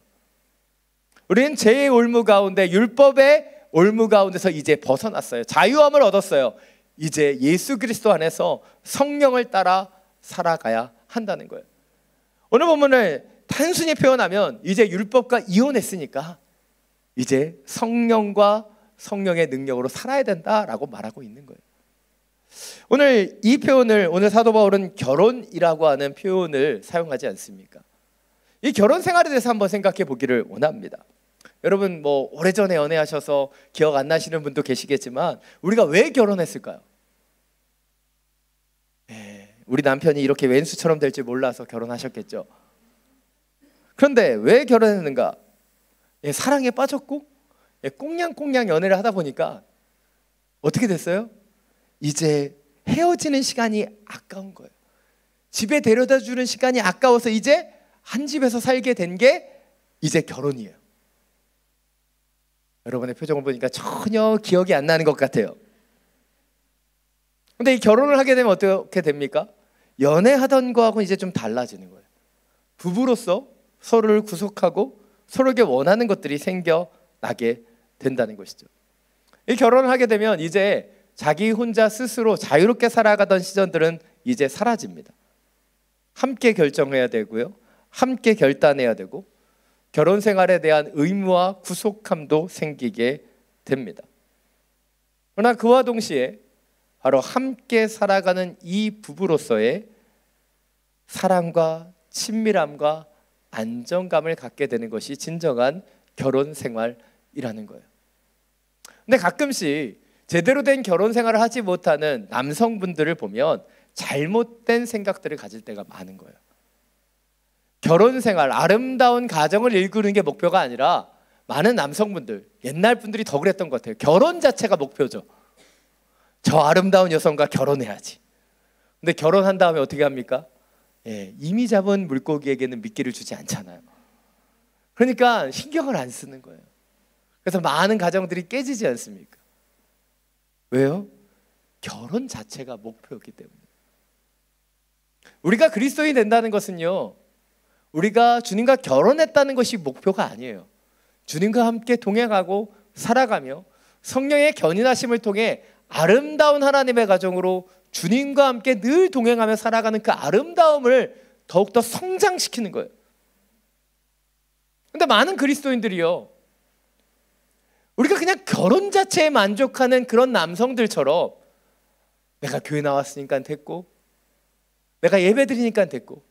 우리는 죄의 올무 가운데, 율법의 올무 가운데서 이제 벗어났어요. 자유함을 얻었어요. 이제 예수 그리스도 안에서 성령을 따라 살아가야 한다는 거예요. 오늘 본문을 단순히 표현하면 이제 율법과 이혼했으니까 이제 성령과 성령의 능력으로 살아야 된다라고 말하고 있는 거예요. 오늘 이 표현을, 오늘 사도 바울은 결혼이라고 하는 표현을 사용하지 않습니까? 이 결혼 생활에 대해서 한번 생각해 보기를 원합니다. 여러분 뭐 오래전에 연애하셔서 기억 안 나시는 분도 계시겠지만 우리가 왜 결혼했을까요? 우리 남편이 이렇게 왼수처럼 될 줄 몰라서 결혼하셨겠죠. 그런데 왜 결혼했는가? 사랑에 빠졌고 꽁냥꽁냥 연애를 하다 보니까 어떻게 됐어요? 이제 헤어지는 시간이 아까운 거예요. 집에 데려다 주는 시간이 아까워서 이제 한 집에서 살게 된 게 이제 결혼이에요. 여러분의 표정을 보니까 전혀 기억이 안 나는 것 같아요. 근데 이 결혼을 하게 되면 어떻게 됩니까? 연애하던 거하고는 이제 좀 달라지는 거예요. 부부로서 서로를 구속하고 서로에게 원하는 것들이 생겨나게 된다는 것이죠. 이 결혼을 하게 되면 이제 자기 혼자 스스로 자유롭게 살아가던 시절들은 이제 사라집니다. 함께 결정해야 되고요, 함께 결단해야 되고, 결혼 생활에 대한 의무와 구속함도 생기게 됩니다. 그러나 그와 동시에 바로 함께 살아가는 이 부부로서의 사랑과 친밀함과 안정감을 갖게 되는 것이 진정한 결혼 생활이라는 거예요. 근데 가끔씩 제대로 된 결혼 생활을 하지 못하는 남성분들을 보면 잘못된 생각들을 가질 때가 많은 거예요. 결혼 생활, 아름다운 가정을 이루는 게 목표가 아니라, 많은 남성분들, 옛날 분들이 더 그랬던 것 같아요. 결혼 자체가 목표죠. 저 아름다운 여성과 결혼해야지. 근데 결혼한 다음에 어떻게 합니까? 이미 잡은 물고기에게는 미끼를 주지 않잖아요. 그러니까 신경을 안 쓰는 거예요. 그래서 많은 가정들이 깨지지 않습니까? 왜요? 결혼 자체가 목표였기 때문에. 우리가 그리스도인이 된다는 것은요, 우리가 주님과 결혼했다는 것이 목표가 아니에요. 주님과 함께 동행하고 살아가며 성령의 견인하심을 통해 아름다운 하나님의 가정으로 주님과 함께 늘 동행하며 살아가는 그 아름다움을 더욱더 성장시키는 거예요. 근데 많은 그리스도인들이요, 우리가 그냥 결혼 자체에 만족하는 그런 남성들처럼, 내가 교회 나왔으니까 됐고, 내가 예배 드리니까 됐고,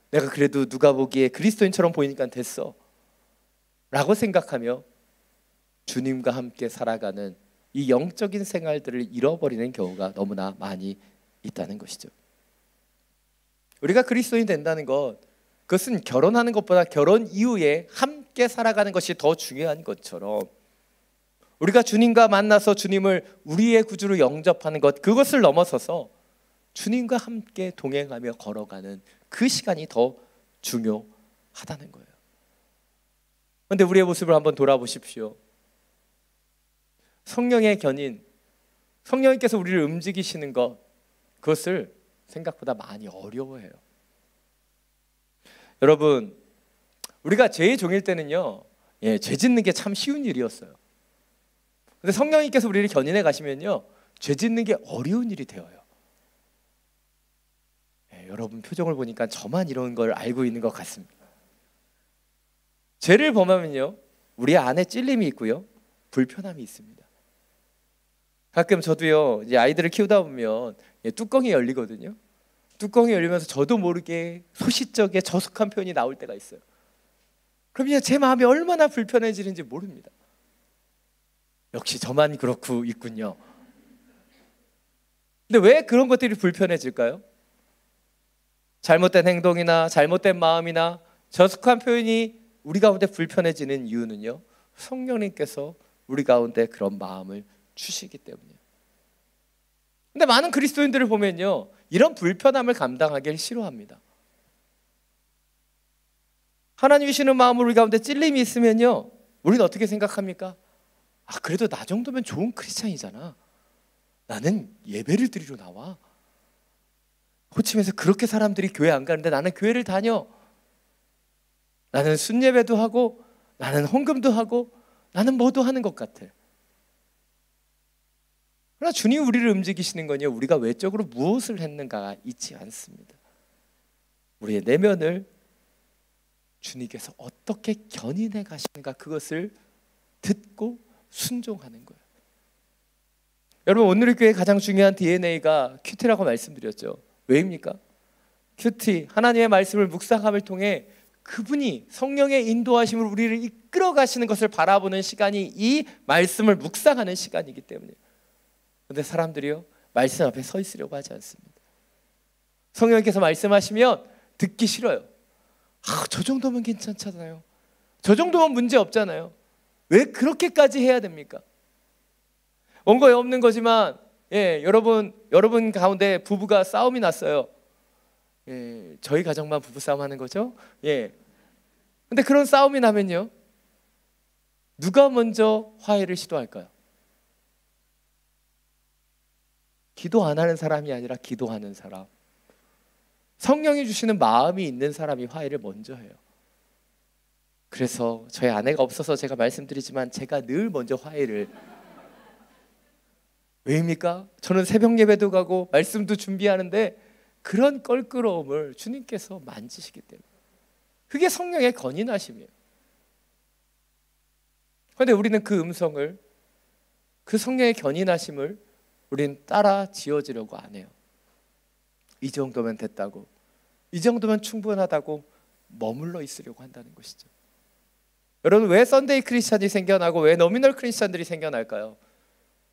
내가 그래도 누가 보기에 그리스도인처럼 보이니까 됐어 라고 생각하며 주님과 함께 살아가는 이 영적인 생활들을 잃어버리는 경우가 너무나 많이 있다는 것이죠. 우리가 그리스도인 된다는 것, 그것은 결혼하는 것보다 결혼 이후에 함께 살아가는 것이 더 중요한 것처럼, 우리가 주님과 만나서 주님을 우리의 구주로 영접하는 것, 그것을 넘어서서 주님과 함께 동행하며 걸어가는 그 시간이 더 중요하다는 거예요. 그런데 우리의 모습을 한번 돌아보십시오. 성령의 견인, 성령님께서 우리를 움직이시는 것, 그것을 생각보다 많이 어려워해요. 여러분, 우리가 죄의 종일 때는요, 죄 짓는 게 참 쉬운 일이었어요. 근데 성령님께서 우리를 견인해 가시면요, 죄 짓는 게 어려운 일이 되어요. 여러분 표정을 보니까 저만 이런 걸 알고 있는 것 같습니다. 죄를 범하면요, 우리 안에 찔림이 있고요, 불편함이 있습니다. 가끔 저도요, 이제 아이들을 키우다 보면 뚜껑이 열리거든요. 뚜껑이 열리면서 저도 모르게 소시적에 저속한 표현이 나올 때가 있어요. 그럼 제 마음이 얼마나 불편해지는지 모릅니다. 역시 저만 그렇고 있군요. 근데 왜 그런 것들이 불편해질까요? 잘못된 행동이나 잘못된 마음이나 저속한 표현이 우리 가운데 불편해지는 이유는요, 성령님께서 우리 가운데 그런 마음을 주시기 때문이에요. 근데 많은 그리스도인들을 보면요, 이런 불편함을 감당하기를 싫어합니다. 하나님이 주시는 마음으로 우리 가운데 찔림이 있으면요, 우리는 어떻게 생각합니까? 그래도 나 정도면 좋은 크리스찬이잖아. 나는 예배를 드리러 나와. 호침에서 그렇게 사람들이 교회 안 가는데 나는 교회를 다녀. 나는 순예배도 하고, 나는 헌금도 하고, 나는 뭐도 하는 것 같아. 그러나 주님 우리를 움직이시는 건요, 우리가 외적으로 무엇을 했는가가 있지 않습니다. 우리의 내면을 주님께서 어떻게 견인해 가시는가, 그것을 듣고 순종하는 거예요. 여러분, 오늘의 교회의 가장 중요한 DNA가 큐티라고 말씀드렸죠. 왜입니까? 큐티, 하나님의 말씀을 묵상함을 통해 그분이 성령의 인도하심으로 우리를 이끌어 가시는 것을 바라보는 시간이 이 말씀을 묵상하는 시간이기 때문에. 그런데 사람들이요, 말씀 앞에 서 있으려고 하지 않습니다. 성령님께서 말씀하시면 듣기 싫어요. 저 정도면 괜찮잖아요. 저 정도면 문제 없잖아요. 왜 그렇게까지 해야 됩니까? 원고에 없는 거지만, 여러분 가운데 부부가 싸움이 났어요. 저희 가정만 부부 싸움 하는 거죠? 근데 그런 싸움이 나면요, 누가 먼저 화해를 시도할까요? 기도 안 하는 사람이 아니라 기도하는 사람. 성령이 주시는 마음이 있는 사람이 화해를 먼저 해요. 그래서 저희 아내가 없어서 제가 말씀드리지만 제가 늘 먼저 화해를. 왜입니까? 저는 새벽 예배도 가고 말씀도 준비하는데 그런 껄끄러움을 주님께서 만지시기 때문에 그게 성령의 건인하심이에요. 그런데 우리는 그 음성을, 그 성령의 견인하심을 우리는 따라 지어지려고 안 해요. 이 정도면 됐다고, 이 정도면 충분하다고 머물러 있으려고 한다는 것이죠. 여러분, 왜 썬데이 크리스찬이 생겨나고 왜 노미널 크리스찬들이 생겨날까요?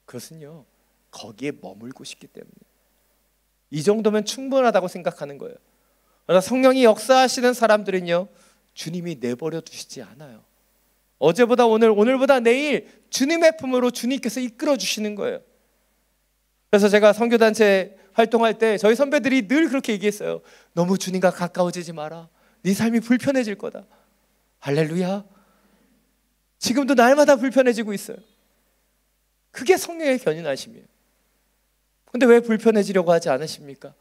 그것은요, 거기에 머물고 싶기 때문에 이 정도면 충분하다고 생각하는 거예요. 그러나 성령이 역사하시는 사람들은요, 주님이 내버려 두시지 않아요. 어제보다 오늘, 오늘보다 내일 주님의 품으로 주님께서 이끌어 주시는 거예요. 그래서 제가 선교단체 활동할 때 저희 선배들이 늘 그렇게 얘기했어요. 너무 주님과 가까워지지 마라. 네 삶이 불편해질 거다. 할렐루야. 지금도 날마다 불편해지고 있어요. 그게 성령의 견인하심이에요. 근데 왜 불편해지려고 하지 않으십니까?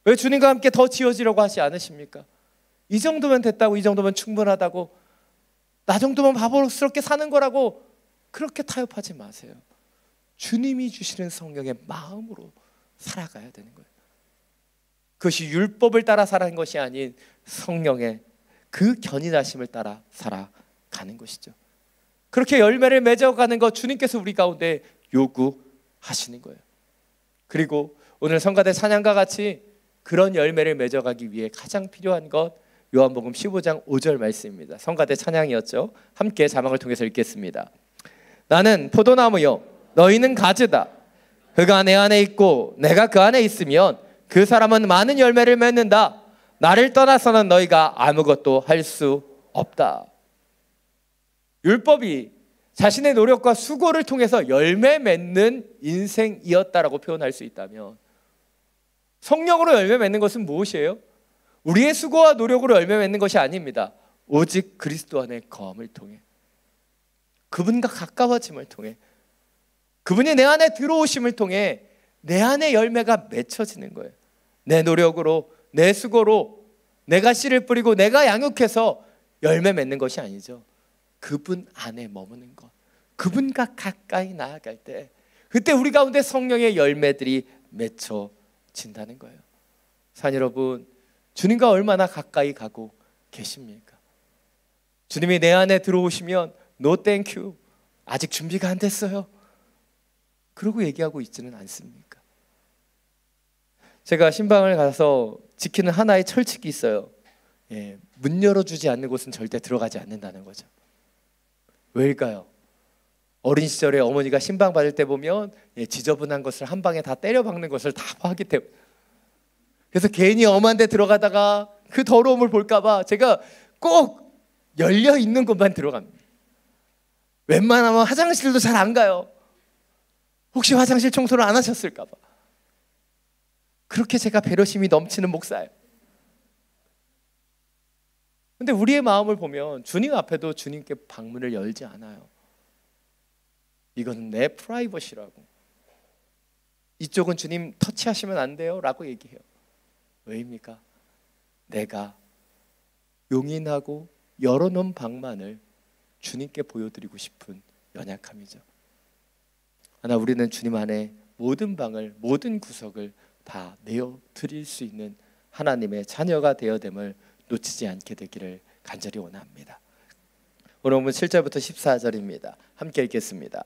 왜 주님과 함께 더 지어지려고 하지 않으십니까? 이 정도면 됐다고, 이 정도면 충분하다고, 나 정도면 바보스럽게 사는 거라고 그렇게 타협하지 마세요. 주님이 주시는 성령의 마음으로 살아가야 되는 거예요. 그것이 율법을 따라 살아가는 것이 아닌 성령의 그 견인하심을 따라 살아가는 것이죠. 그렇게 열매를 맺어가는 것 주님께서 우리 가운데 요구하시는 거예요. 그리고 오늘 성가대 찬양과 같이 그런 열매를 맺어가기 위해 가장 필요한 것, 요한복음 15장 5절 말씀입니다. 성가대 찬양이었죠. 함께 자막을 통해서 읽겠습니다. 나는 포도나무요 너희는 가지다. 그가 내 안에 있고 내가 그 안에 있으면 그 사람은 많은 열매를 맺는다. 나를 떠나서는 너희가 아무것도 할 수 없다. 율법이 자신의 노력과 수고를 통해서 열매 맺는 인생이었다라고 표현할 수 있다면, 성령으로 열매 맺는 것은 무엇이에요? 우리의 수고와 노력으로 열매 맺는 것이 아닙니다. 오직 그리스도 안의 거함을 통해, 그분과 가까워짐을 통해, 그분이 내 안에 들어오심을 통해 내 안에 열매가 맺혀지는 거예요. 내 노력으로, 내 수고로 내가 씨를 뿌리고 내가 양육해서 열매 맺는 것이 아니죠. 그분 안에 머무는 것, 그분과 가까이 나아갈 때 그때 우리 가운데 성령의 열매들이 맺혀진다는 거예요. 산 여러분, 주님과 얼마나 가까이 가고 계십니까? 주님이 내 안에 들어오시면 No thank you, 아직 준비가 안 됐어요, 그러고 얘기하고 있지는 않습니까? 제가 신방을 가서 지키는 하나의 철칙이 있어요. 문 열어주지 않는 곳은 절대 들어가지 않는다는 거죠. 왜일까요? 어린 시절에 어머니가 신방 받을 때 보면 지저분한 것을 한 방에 다 때려 박는 것을 다 하기 때문에, 그래서 괜히 엄한 데 들어가다가 그 더러움을 볼까 봐 제가 꼭 열려 있는 곳만 들어갑니다. 웬만하면 화장실도 잘 안 가요. 혹시 화장실 청소를 안 하셨을까 봐. 그렇게 제가 배려심이 넘치는 목사예요. 근데 우리의 마음을 보면 주님 앞에도 주님께 방문을 열지 않아요. 이건 내 프라이버시라고, 이쪽은 주님 터치하시면 안 돼요 라고 얘기해요. 왜입니까? 내가 용인하고 열어놓은 방만을 주님께 보여드리고 싶은 연약함이죠. 하나 우리는 주님 안에 모든 방을, 모든 구석을 다 내어드릴 수 있는 하나님의 자녀가 되어됨을 놓치지 않게 되기를 간절히 원합니다. 오늘 본문 7절부터 14절입니다. 함께 읽겠습니다.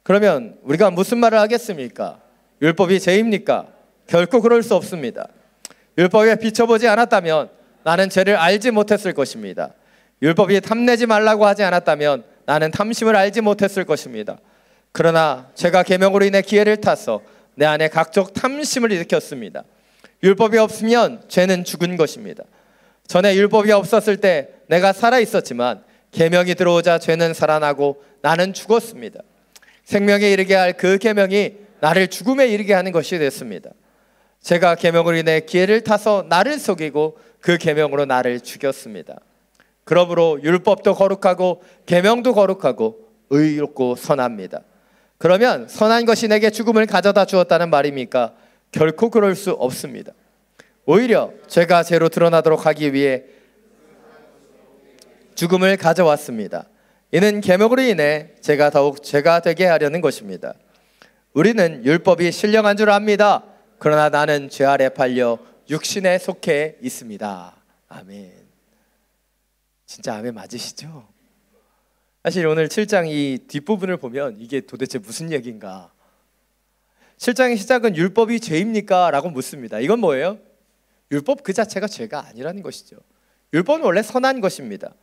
그러면 우리가 무슨 말을 하겠습니까? 율법이 죄입니까? 결코 그럴 수 없습니다. 율법에 비춰보지 않았다면 나는 죄를 알지 못했을 것입니다. 율법이 탐내지 말라고 하지 않았다면 나는 탐심을 알지 못했을 것입니다. 그러나 죄가 계명으로 인해 기회를 타서 내 안에 각종 탐심을 일으켰습니다. 율법이 없으면 죄는 죽은 것입니다. 전에 율법이 없었을 때 내가 살아 있었지만 계명이 들어오자 죄는 살아나고 나는 죽었습니다. 생명에 이르게 할 그 계명이 나를 죽음에 이르게 하는 것이 됐습니다. 제가 계명으로 인해 기회를 타서 나를 속이고 그 계명으로 나를 죽였습니다. 그러므로 율법도 거룩하고 계명도 거룩하고 의롭고 선합니다. 그러면 선한 것이 내게 죽음을 가져다 주었다는 말입니까? 결코 그럴 수 없습니다. 오히려 죄가 죄로 드러나도록 하기 위해 죽음을 가져왔습니다. 이는 계명으로 인해 죄가 더욱 죄가 되게 하려는 것입니다. 우리는 율법이 신령한 줄 압니다. 그러나 나는 죄 아래 팔려 육신에 속해 있습니다. 아멘. 진짜 아멘 맞으시죠? 사실 오늘 7장 이 뒷부분을 보면 이게 도대체 무슨 얘기인가? 7장의 시작은 율법이 죄입니까? 라고 묻습니다. 이건 뭐예요? 율법 그 자체가 죄가 아니라는 것이죠. 율법은 원래 선한 것입니다.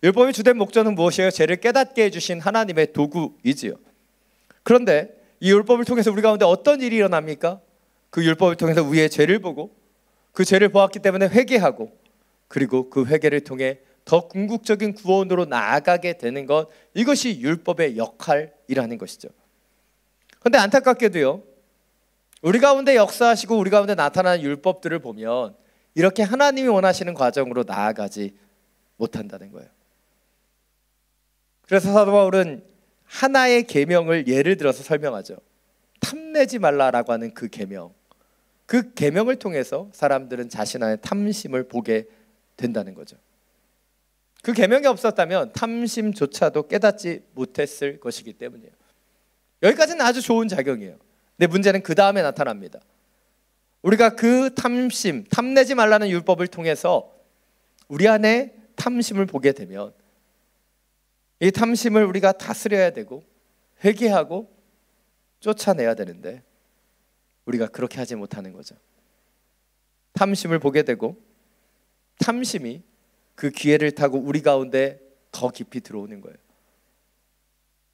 율법의 주된 목적은 무엇이에요? 죄를 깨닫게 해주신 하나님의 도구이지요. 그런데 이 율법을 통해서 우리 가운데 어떤 일이 일어납니까? 그 율법을 통해서 우리의 죄를 보고 그 죄를 보았기 때문에 회개하고 그리고 그 회개를 통해 더 궁극적인 구원으로 나아가게 되는 것, 이것이 율법의 역할이라는 것이죠. 그런데 안타깝게도요, 우리 가운데 역사하시고 우리 가운데 나타나는 율법들을 보면 이렇게 하나님이 원하시는 과정으로 나아가지 못한다는 거예요. 그래서 사도 바울은 하나의 계명을 예를 들어서 설명하죠. 탐내지 말라라고 하는 그 계명, 그 계명을 통해서 사람들은 자신 안에 탐심을 보게 된다는 거죠. 그 계명이 없었다면 탐심조차도 깨닫지 못했을 것이기 때문이에요. 여기까지는 아주 좋은 작용이에요. 근데 문제는 그 다음에 나타납니다. 우리가 그 탐심, 탐내지 말라는 율법을 통해서 우리 안에 탐심을 보게 되면 이 탐심을 우리가 다스려야 되고 회개하고 쫓아내야 되는데 우리가 그렇게 하지 못하는 거죠. 탐심을 보게 되고 탐심이 그 기회를 타고 우리 가운데 더 깊이 들어오는 거예요.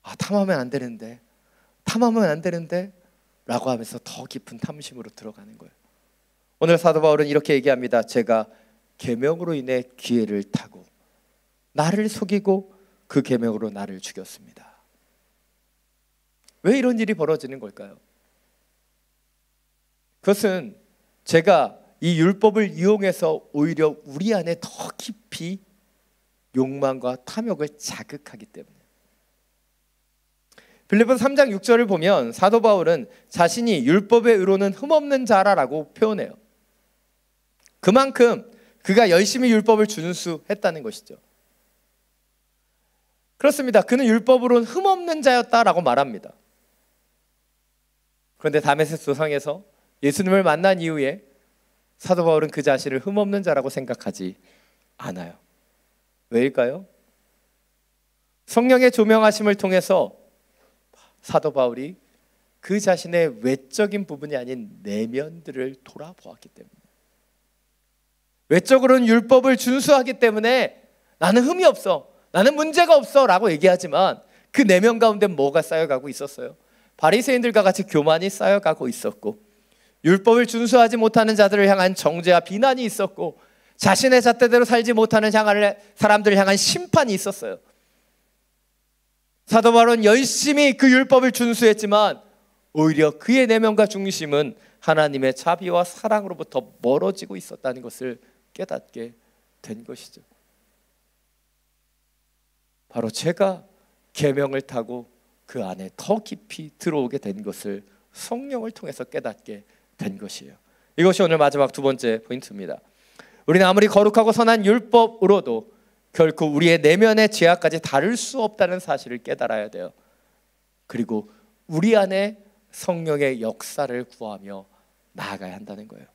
아, 탐하면 안 되는데, 탐하면 안 되는데 라고 하면서 더 깊은 탐심으로 들어가는 거예요. 오늘 사도 바울은 이렇게 얘기합니다. 제가 계명으로 인해 기회를 타고 나를 속이고 그 계명으로 나를 죽였습니다. 왜 이런 일이 벌어지는 걸까요? 그것은 제가 이 율법을 이용해서 오히려 우리 안에 더 깊이 욕망과 탐욕을 자극하기 때문에. 빌립보서 3장 6절을 보면 사도 바울은 자신이 율법의 의로는 흠없는 자라고 표현해요. 그만큼 그가 열심히 율법을 준수했다는 것이죠. 그렇습니다. 그는 율법으로는 흠없는 자였다라고 말합니다. 그런데 다메섹 도상에서 예수님을 만난 이후에 사도 바울은 그 자신을 흠없는 자라고 생각하지 않아요. 왜일까요? 성령의 조명하심을 통해서 사도 바울이 그 자신의 외적인 부분이 아닌 내면들을 돌아보았기 때문에, 외적으로는 율법을 준수하기 때문에 나는 흠이 없어, 나는 문제가 없어 라고 얘기하지만 그 내면 가운데 뭐가 쌓여가고 있었어요? 바리새인들과 같이 교만이 쌓여가고 있었고, 율법을 준수하지 못하는 자들을 향한 정죄와 비난이 있었고, 자신의 잣대대로 살지 못하는 사람들을 향한 심판이 있었어요. 사도 바울은 열심히 그 율법을 준수했지만 오히려 그의 내면과 중심은 하나님의 자비와 사랑으로부터 멀어지고 있었다는 것을 깨닫게 된 것이죠. 바로 제가 계명을 타고 그 안에 더 깊이 들어오게 된 것을 성령을 통해서 깨닫게 된 것이에요. 이것이 오늘 마지막 두 번째 포인트입니다. 우리는 아무리 거룩하고 선한 율법으로도 결코 우리의 내면의 죄악까지 다룰 수 없다는 사실을 깨달아야 돼요. 그리고 우리 안에 성령의 역사를 구하며 나아가야 한다는 거예요.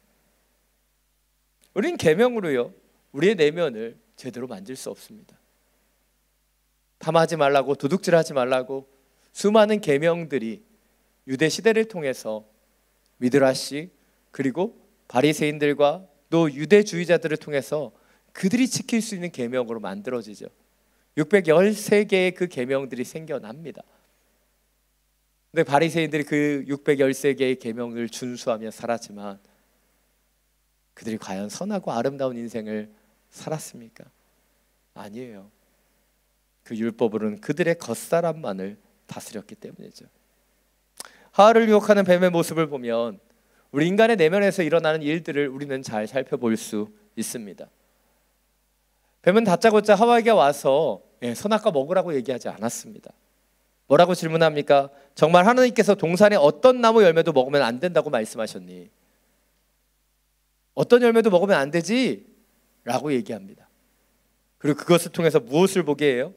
우리는 계명으로요, 우리의 내면을 제대로 만질 수 없습니다. 탐하지 말라고, 도둑질하지 말라고 수많은 계명들이 유대 시대를 통해서 미드라시 그리고 바리새인들과 또 유대주의자들을 통해서 그들이 지킬 수 있는 계명으로 만들어지죠. 613개의 그 계명들이 생겨납니다. 근데 바리새인들이 그 613개의 계명을 준수하며 살았지만 그들이 과연 선하고 아름다운 인생을 살았습니까? 아니에요. 그 율법으로는 그들의 겉사람만을 다스렸기 때문이죠. 하와를 유혹하는 뱀의 모습을 보면 우리 인간의 내면에서 일어나는 일들을 우리는 잘 살펴볼 수 있습니다. 뱀은 다짜고짜 하와에게 와서 선악과 먹으라고 얘기하지 않았습니다. 뭐라고 질문합니까? 정말 하나님께서 동산의 어떤 나무 열매도 먹으면 안 된다고 말씀하셨니? 어떤 열매도 먹으면 안 되지 라고 얘기합니다. 그리고 그것을 통해서 무엇을 보게 해요?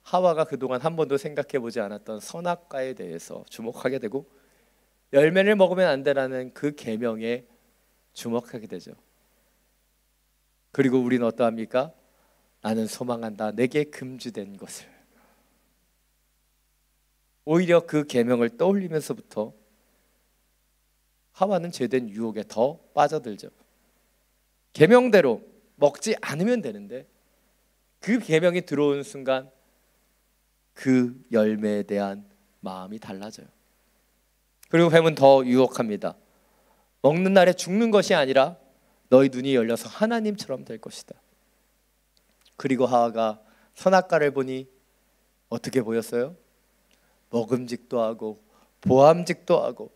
하와가 그동안 한 번도 생각해보지 않았던 선악과에 대해서 주목하게 되고 열매를 먹으면 안 되라는 그 계명에 주목하게 되죠. 그리고 우리는 어떠합니까? 나는 소망한다. 내게 금지된 것을. 오히려 그 계명을 떠올리면서부터 하와는 죄된 유혹에 더 빠져들죠. 계명대로 먹지 않으면 되는데 그 계명이 들어온 순간 그 열매에 대한 마음이 달라져요. 그리고 뱀은 더 유혹합니다. 먹는 날에 죽는 것이 아니라 너희 눈이 열려서 하나님처럼 될 것이다. 그리고 하와가 선악과를 보니 어떻게 보였어요? 먹음직도 하고 보암직도 하고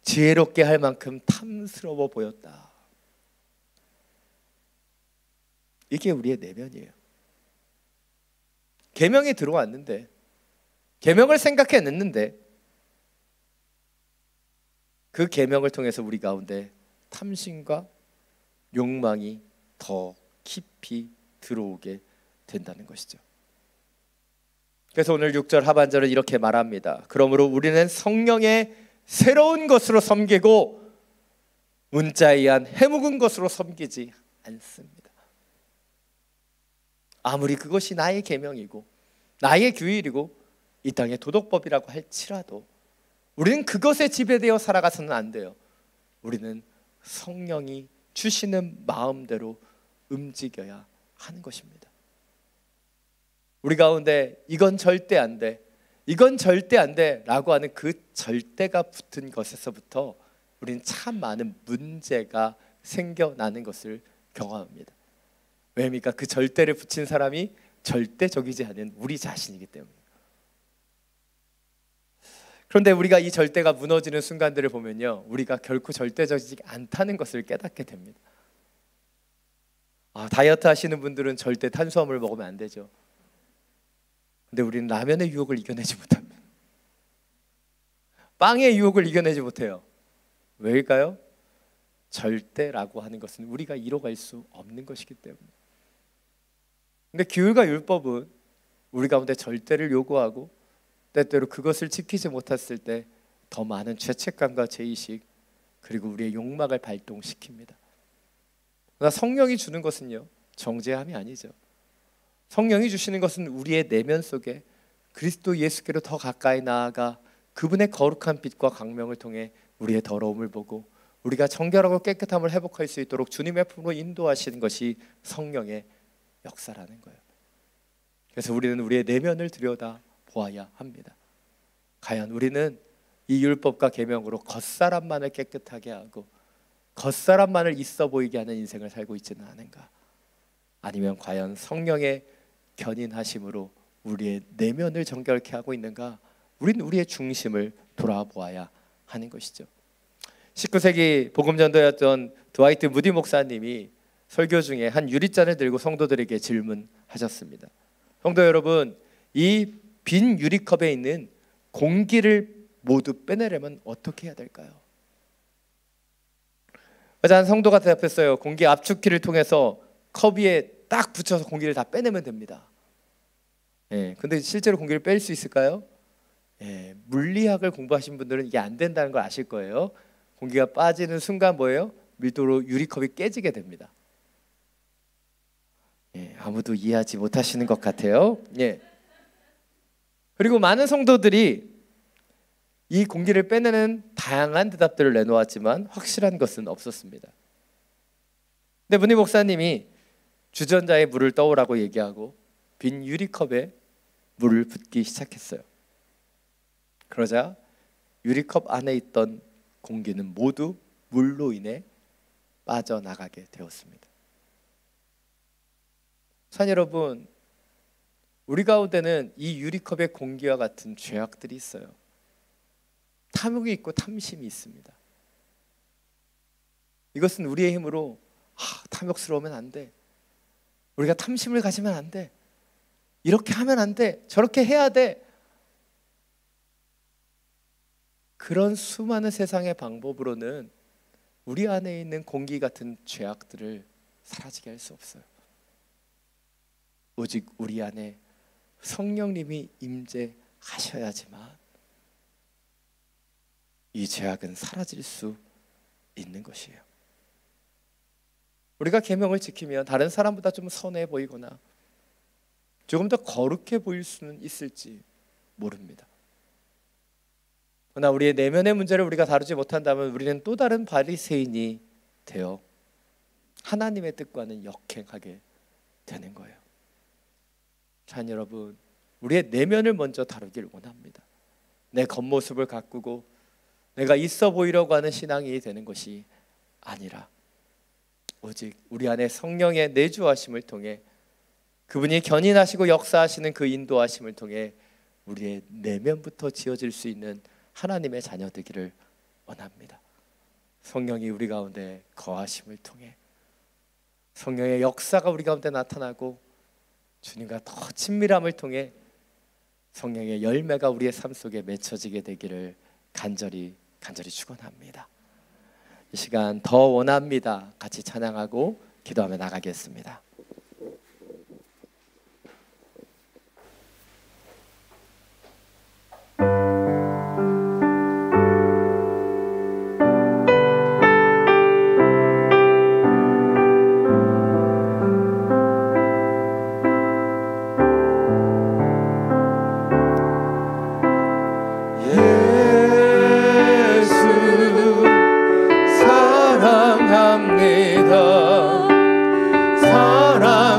지혜롭게 할 만큼 탐스러워 보였다. 이게 우리의 내면이에요. 계명이 들어왔는데, 계명을 생각해냈는데 그 계명을 통해서 우리 가운데 탐심과 욕망이 더 깊이 들어오게 된다는 것이죠. 그래서 오늘 6절 하반절은 이렇게 말합니다. 그러므로 우리는 성령의 새로운 것으로 섬기고 문자에 의한 해묵은 것으로 섬기지 않습니다. 아무리 그것이 나의 계명이고 나의 규율이고 이 땅의 도덕법이라고 할지라도 우리는 그것에 지배되어 살아가서는 안 돼요. 우리는 성령이 주시는 마음대로 움직여야 하는 것입니다. 우리 가운데 이건 절대 안 돼, 이건 절대 안 돼 라고 하는 그 절대가 붙은 것에서부터 우리는 참 많은 문제가 생겨나는 것을 경험합니다. 왜입니까? 그 절대를 붙인 사람이 절대적이지 않은 우리 자신이기 때문에. 그런데 우리가 이 절대가 무너지는 순간들을 보면요, 우리가 결코 절대적이지 않다는 것을 깨닫게 됩니다. 다이어트 하시는 분들은 절대 탄수화물 먹으면 안 되죠. 근데 우리는 라면의 유혹을 이겨내지 못합니다. 빵의 유혹을 이겨내지 못해요. 왜일까요? 절대라고 하는 것은 우리가 이뤄갈 수 없는 것이기 때문에. 근데 규율과 율법은 우리 가운데 절대를 요구하고 때때로 그것을 지키지 못했을 때 더 많은 죄책감과 죄의식 그리고 우리의 욕망을 발동시킵니다. 그러나 성령이 주는 것은요, 정죄함이 아니죠. 성령이 주시는 것은 우리의 내면 속에 그리스도 예수께로 더 가까이 나아가 그분의 거룩한 빛과 광명을 통해 우리의 더러움을 보고 우리가 정결하고 깨끗함을 회복할 수 있도록 주님의 품으로 인도하시는 것이 성령의 역사라는 거예요. 그래서 우리는 우리의 내면을 들여다 보아야 합니다. 과연 우리는 이 율법과 계명으로 겉사람만을 깨끗하게 하고 겉사람만을 있어 보이게 하는 인생을 살고 있지는 않은가? 아니면 과연 성령의 견인하심으로 우리의 내면을 정결케 하고 있는가? 우리는 우리의 중심을 돌아보아야 하는 것이죠. 19세기 복음전도였던 드와이트 무디 목사님이 설교 중에 한 유리잔을 들고 성도들에게 질문하셨습니다. 성도 여러분, 이 빈 유리컵에 있는 공기를 모두 빼내려면 어떻게 해야 될까요? 그래서 한 성도가 대답했어요. 공기 압축기를 통해서 컵 위에 딱 붙여서 공기를 다 빼내면 됩니다. 근데 실제로 공기를 뺄 수 있을까요? 물리학을 공부하신 분들은 이게 안 된다는 걸 아실 거예요. 공기가 빠지는 순간 뭐예요? 밀도로 유리컵이 깨지게 됩니다. 아무도 이해하지 못하시는 것 같아요. 그리고 많은 성도들이 이 공기를 빼내는 다양한 대답들을 내놓았지만 확실한 것은 없었습니다. 근데 문희 목사님이 주전자에 물을 떠오라고 얘기하고 빈 유리컵에 물을 붓기 시작했어요. 그러자 유리컵 안에 있던 공기는 모두 물로 인해 빠져나가게 되었습니다. 산 여러분, 우리 가운데는 이 유리컵의 공기와 같은 죄악들이 있어요. 탐욕이 있고 탐심이 있습니다. 이것은 우리의 힘으로 탐욕스러우면 안 돼, 우리가 탐심을 가지면 안 돼, 이렇게 하면 안 돼, 저렇게 해야 돼, 그런 수많은 세상의 방법으로는 우리 안에 있는 공기 같은 죄악들을 사라지게 할 수 없어요. 오직 우리 안에 성령님이 임재하셔야지만 이 죄악은 사라질 수 있는 것이에요. 우리가 계명을 지키면 다른 사람보다 좀 선해 보이거나 조금 더 거룩해 보일 수는 있을지 모릅니다. 그러나 우리의 내면의 문제를 우리가 다루지 못한다면 우리는 또 다른 바리새인이 되어 하나님의 뜻과는 역행하게 되는 거예요. 자, 여러분, 우리의 내면을 먼저 다루길 원합니다. 내 겉모습을 가꾸고 내가 있어 보이려고 하는 신앙이 되는 것이 아니라 오직 우리 안에 성령의 내주하심을 통해 그분이 견인하시고 역사하시는 그 인도하심을 통해 우리의 내면부터 지어질 수 있는 하나님의 자녀 되기를 원합니다. 성령이 우리 가운데 거하심을 통해 성령의 역사가 우리 가운데 나타나고 주님과 더 친밀함을 통해 성령의 열매가 우리의 삶 속에 맺혀지게 되기를 간절히 축원합니다. 이 시간 더 원합니다. 같이 찬양하고 기도하며 나가겠습니다.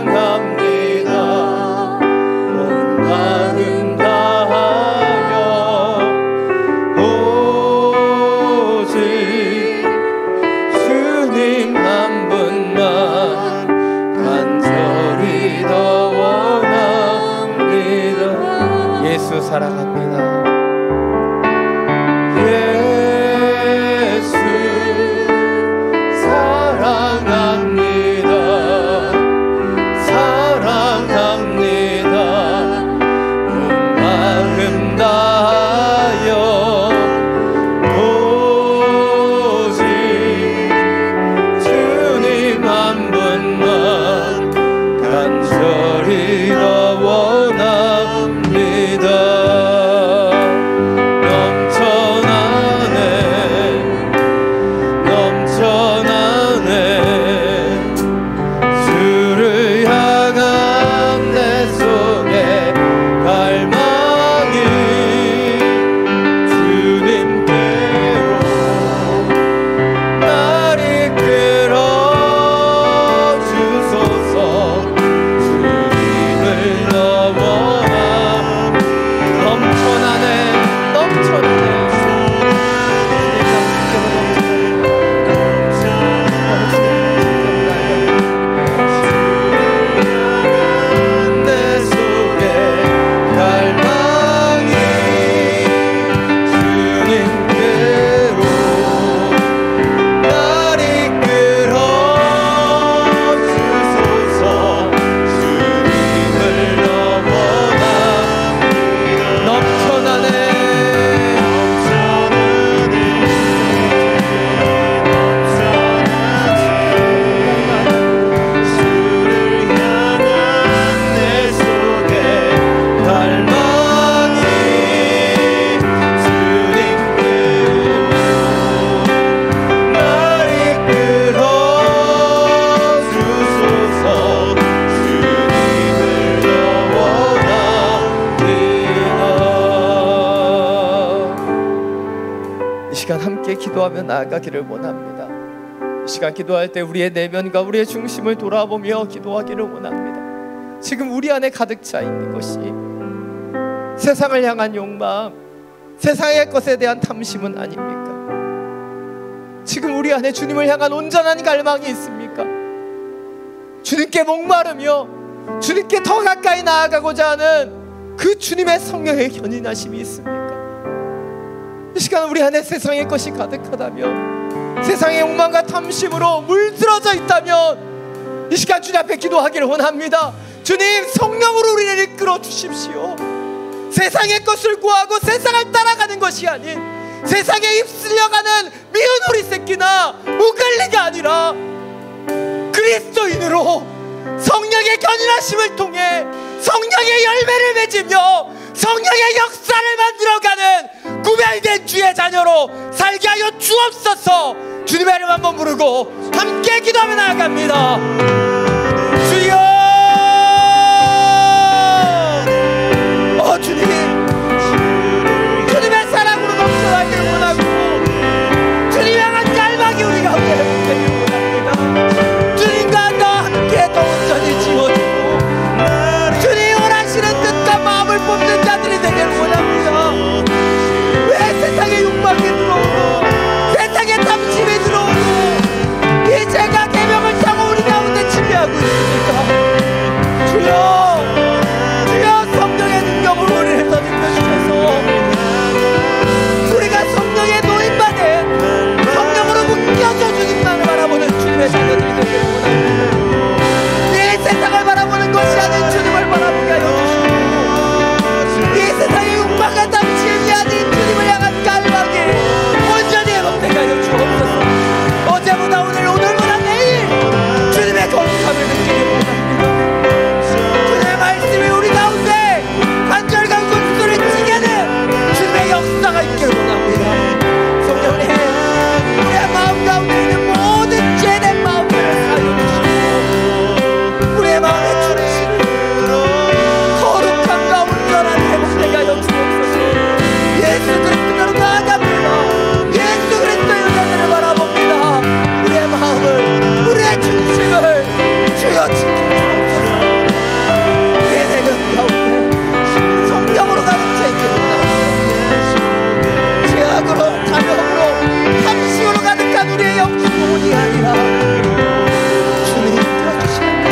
사랑합니다. 예수 사랑합니다. 사랑합니다. 온 마음 다하여 오직 주님 한 분만 간절히 더 원합니다. 기도하며 나아가기를 원합니다. 이 시간 기도할 때 우리의 내면과 우리의 중심을 돌아보며 기도하기를 원합니다. 지금 우리 안에 가득 차 있는 것이 세상을 향한 욕망, 세상의 것에 대한 탐심은 아닙니까? 지금 우리 안에 주님을 향한 온전한 갈망이 있습니까? 주님께 목마르며 주님께 더 가까이 나아가고자 하는 그 주님의 성령의 견인하심이 있습니까? 이 시간 우리 안에 세상의 것이 가득하다면, 세상의 욕망과 탐심으로 물들어져 있다면 이 시간 주님 앞에 기도하기를 원합니다. 주님, 성령으로 우리를 이끌어 주십시오. 세상의 것을 구하고 세상을 따라가는 것이 아닌 세상에 휩쓸려가는 미운 우리 새끼나 우갈리가 아니라 그리스도인으로 성령의 견인하심을 통해 성령의 열매를 맺으며 성령의 역사를 만들어가는 구별된 주의 자녀로 살게 하여 주옵소서. 주님의 이름 한번 부르고 함께 기도하며 나아갑니다. 주여, 주님, 주님의 사랑으로 넘쳐나기를 원하고 주님 향한 갈망이 우리 가운데 되기를 원합니다. 주님과 더 함께 더 온전히 지워지고 주님 원하시는 뜻과 마음을 뽑는 자들이 되기를 원합니다. 왜 세상의 욕망이 들어오고 세상의 탐심이 들어오고 이 죄가 계명을 타고 우리 가운데 지배하고 있습니까? 주여, 성령의 능력으로 우리를 더 느껴주셔서 우리가 성령의 노인받은 성령으로 묶여져 주님만을 바라보는 주님의 자녀들이 되기를 원합니다. 이 세상을 바라보는 것이 아닌 주님을 바라보게 하여 주시고 이 세상의 욕망과 탐심이 아닌 주님을 향한 갈망이 온전히 회복되게 하여 주옵소서. 어제보다 오늘, 오늘보다 내일 주님의 거룩함을 느끼기를 원합니다. 주님의 말씀이 우리 가운데 관절과 골수를 찌개는 주님의 역사가 있기를 원합니다. 성령님, 우리의 마음 가운데 있는 모든 죄된 마음들을 사하여 주시고 우리의 마음에 주시는 거룩함과 온전한 회복되게 하여 주옵소서. 예수 그리스도로 나아갑니다. 예수 그리스도의 은혜를 바라봅니다. 우리의 마음을, 우리의 중심을 주여 지켜주옵소서. 우리의 내면 가운데 성령으로 가득 차 있기를 원합니다. 죄악으로, 탐욕으로, 탐심으로 가득한 우리의 영혼이 아니라 주님이 띄워주시는 그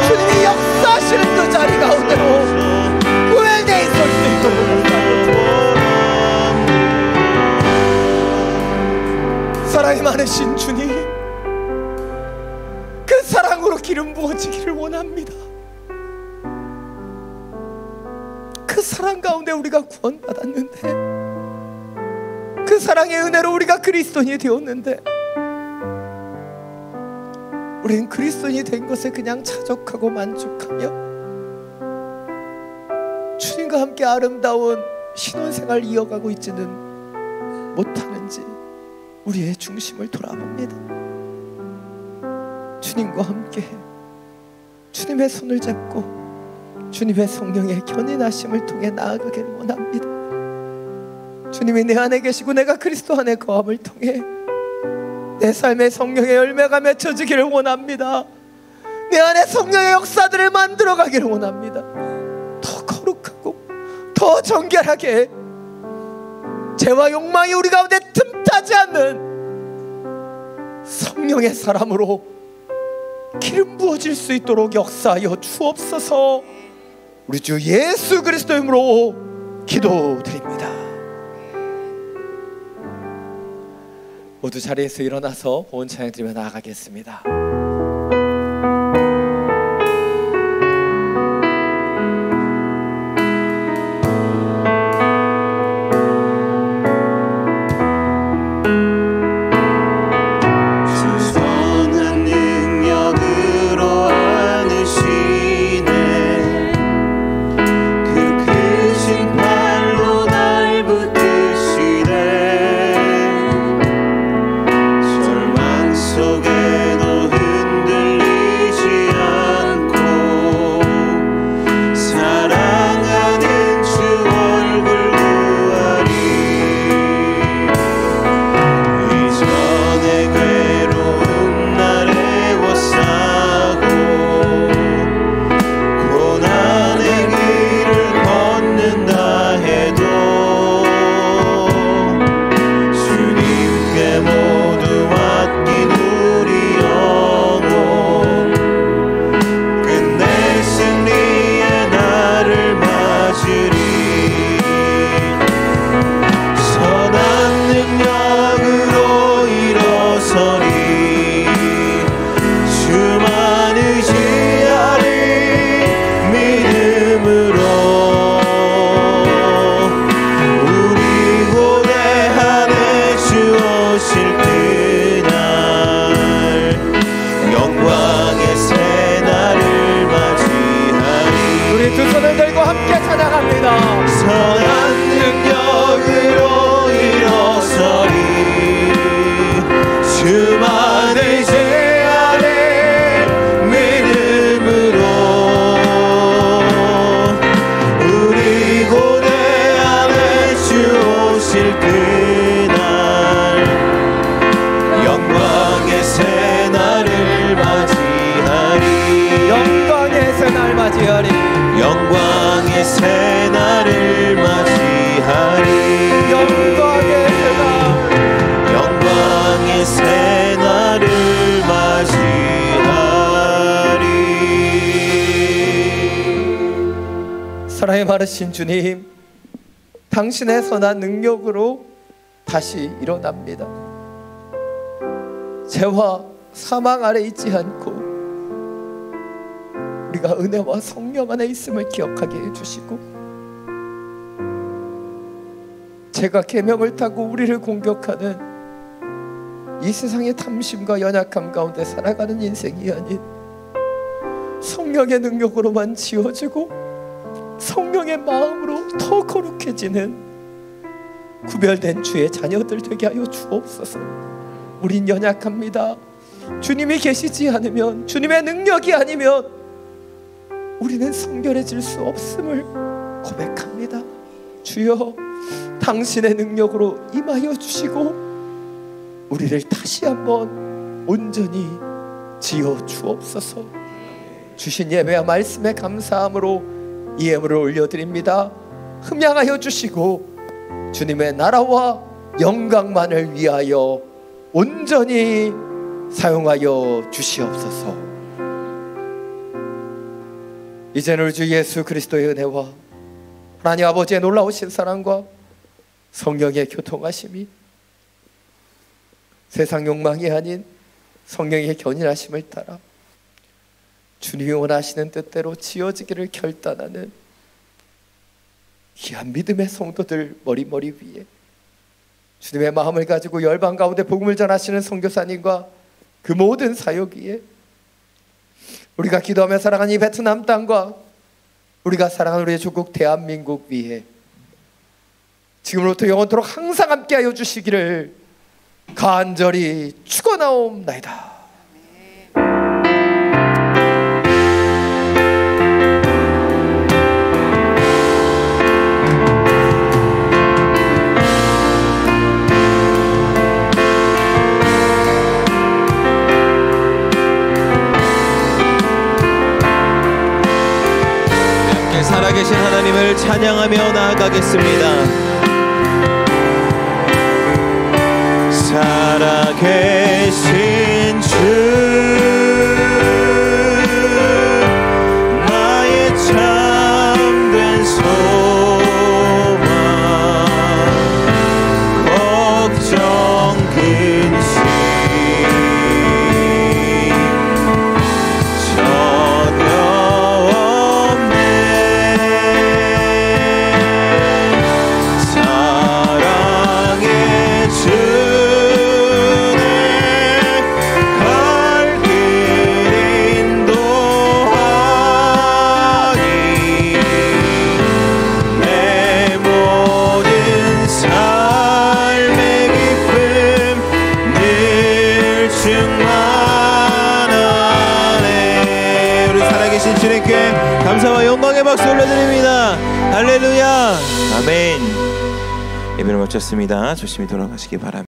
주님이 역사하시는 그 자리 가운데로 구별되어 있을 수 있도록 사랑이 많으신 주님, 그 사랑으로 기름 부어지기를 원합니다. 그 사랑 가운데 우리가 구원받았는데, 그 사랑의 은혜로 우리가 그리스도인이 되었는데, 우린 그리스도인이 된 것에 그냥 자족하고 만족하며 주님과 함께 아름다운 신혼생활 이어가고 있지는 못하는지 우리의 중심을 돌아봅니다. 주님과 함께 주님의 손을 잡고 주님의 성령의 견인하심을 통해 나아가기를 원합니다. 주님이 내 안에 계시고 내가 그리스도 안에 거함을 통해 내 삶의 성령의 열매가 맺혀지기를 원합니다. 내 안에 성령의 역사들을 만들어가기를 원합니다. 더 거룩하고 더 정결하게 죄와 욕망이 우리 가운데 틈타지 않는 성령의 사람으로 기름 부어질 수 있도록 역사하여 주옵소서. 우리 주 예수 그리스도 이름으로 기도드립니다. 모두 자리에서 일어나서 온 찬양 드리며 나아가겠습니다. 속에 너 그날 영광의 새날을 맞이하리. 영광의 새날 맞이하리. 영광의 새날을 맞이하리. 영광의 새날. 영광의 새날을 맞이하리. 사랑의 많으신 주님, 당신의 선한 능력으로 다시 일어납니다. 죄와 사망 아래 있지 않고 우리가 은혜와 성령 안에 있음을 기억하게 해주시고, 죄가 계명을 타고 우리를 공격하는 이 세상의 탐심과 연약함 가운데 살아가는 인생이 아닌 성령의 능력으로만 지어지고 성령의 마음으로 더 거룩해지는 구별된 주의 자녀들 되게 하여 주옵소서. 우린 연약합니다. 주님이 계시지 않으면, 주님의 능력이 아니면 우리는 성결해질 수 없음을 고백합니다. 주여, 당신의 능력으로 임하여 주시고 우리를 다시 한번 온전히 지어 주옵소서. 주신 예배와 말씀에 감사함으로 이 예물을 올려드립니다. 흠양하여 주시고 주님의 나라와 영광만을 위하여 온전히 사용하여 주시옵소서. 이제는 우리 주 예수 그리스도의 은혜와 하나님 아버지의 놀라우신 사랑과 성령의 교통하심이 세상 욕망이 아닌 성령의 견인하심을 따라 주님이 원하시는 뜻대로 지어지기를 결단하는 귀한 믿음의 성도들 머리머리 위에 주님의 마음을 가지고 열방 가운데 복음을 전하시는 선교사님과 그 모든 사역 위에 우리가 기도하며 사랑하는 이 베트남 땅과 우리가 사랑하는 우리의 조국 대한민국 위에 지금부터 영원토록 항상 함께하여 주시기를 간절히 축원하옵나이다. 살아계신 하나님을 찬양하며 나아가겠습니다. 살아계신 주, 나의 참된 소망, 걱정 근심 감사와 영광의 박수 올려드립니다. 할렐루야. 아멘. 예배를 마쳤습니다. 조심히 돌아가시기 바랍니다.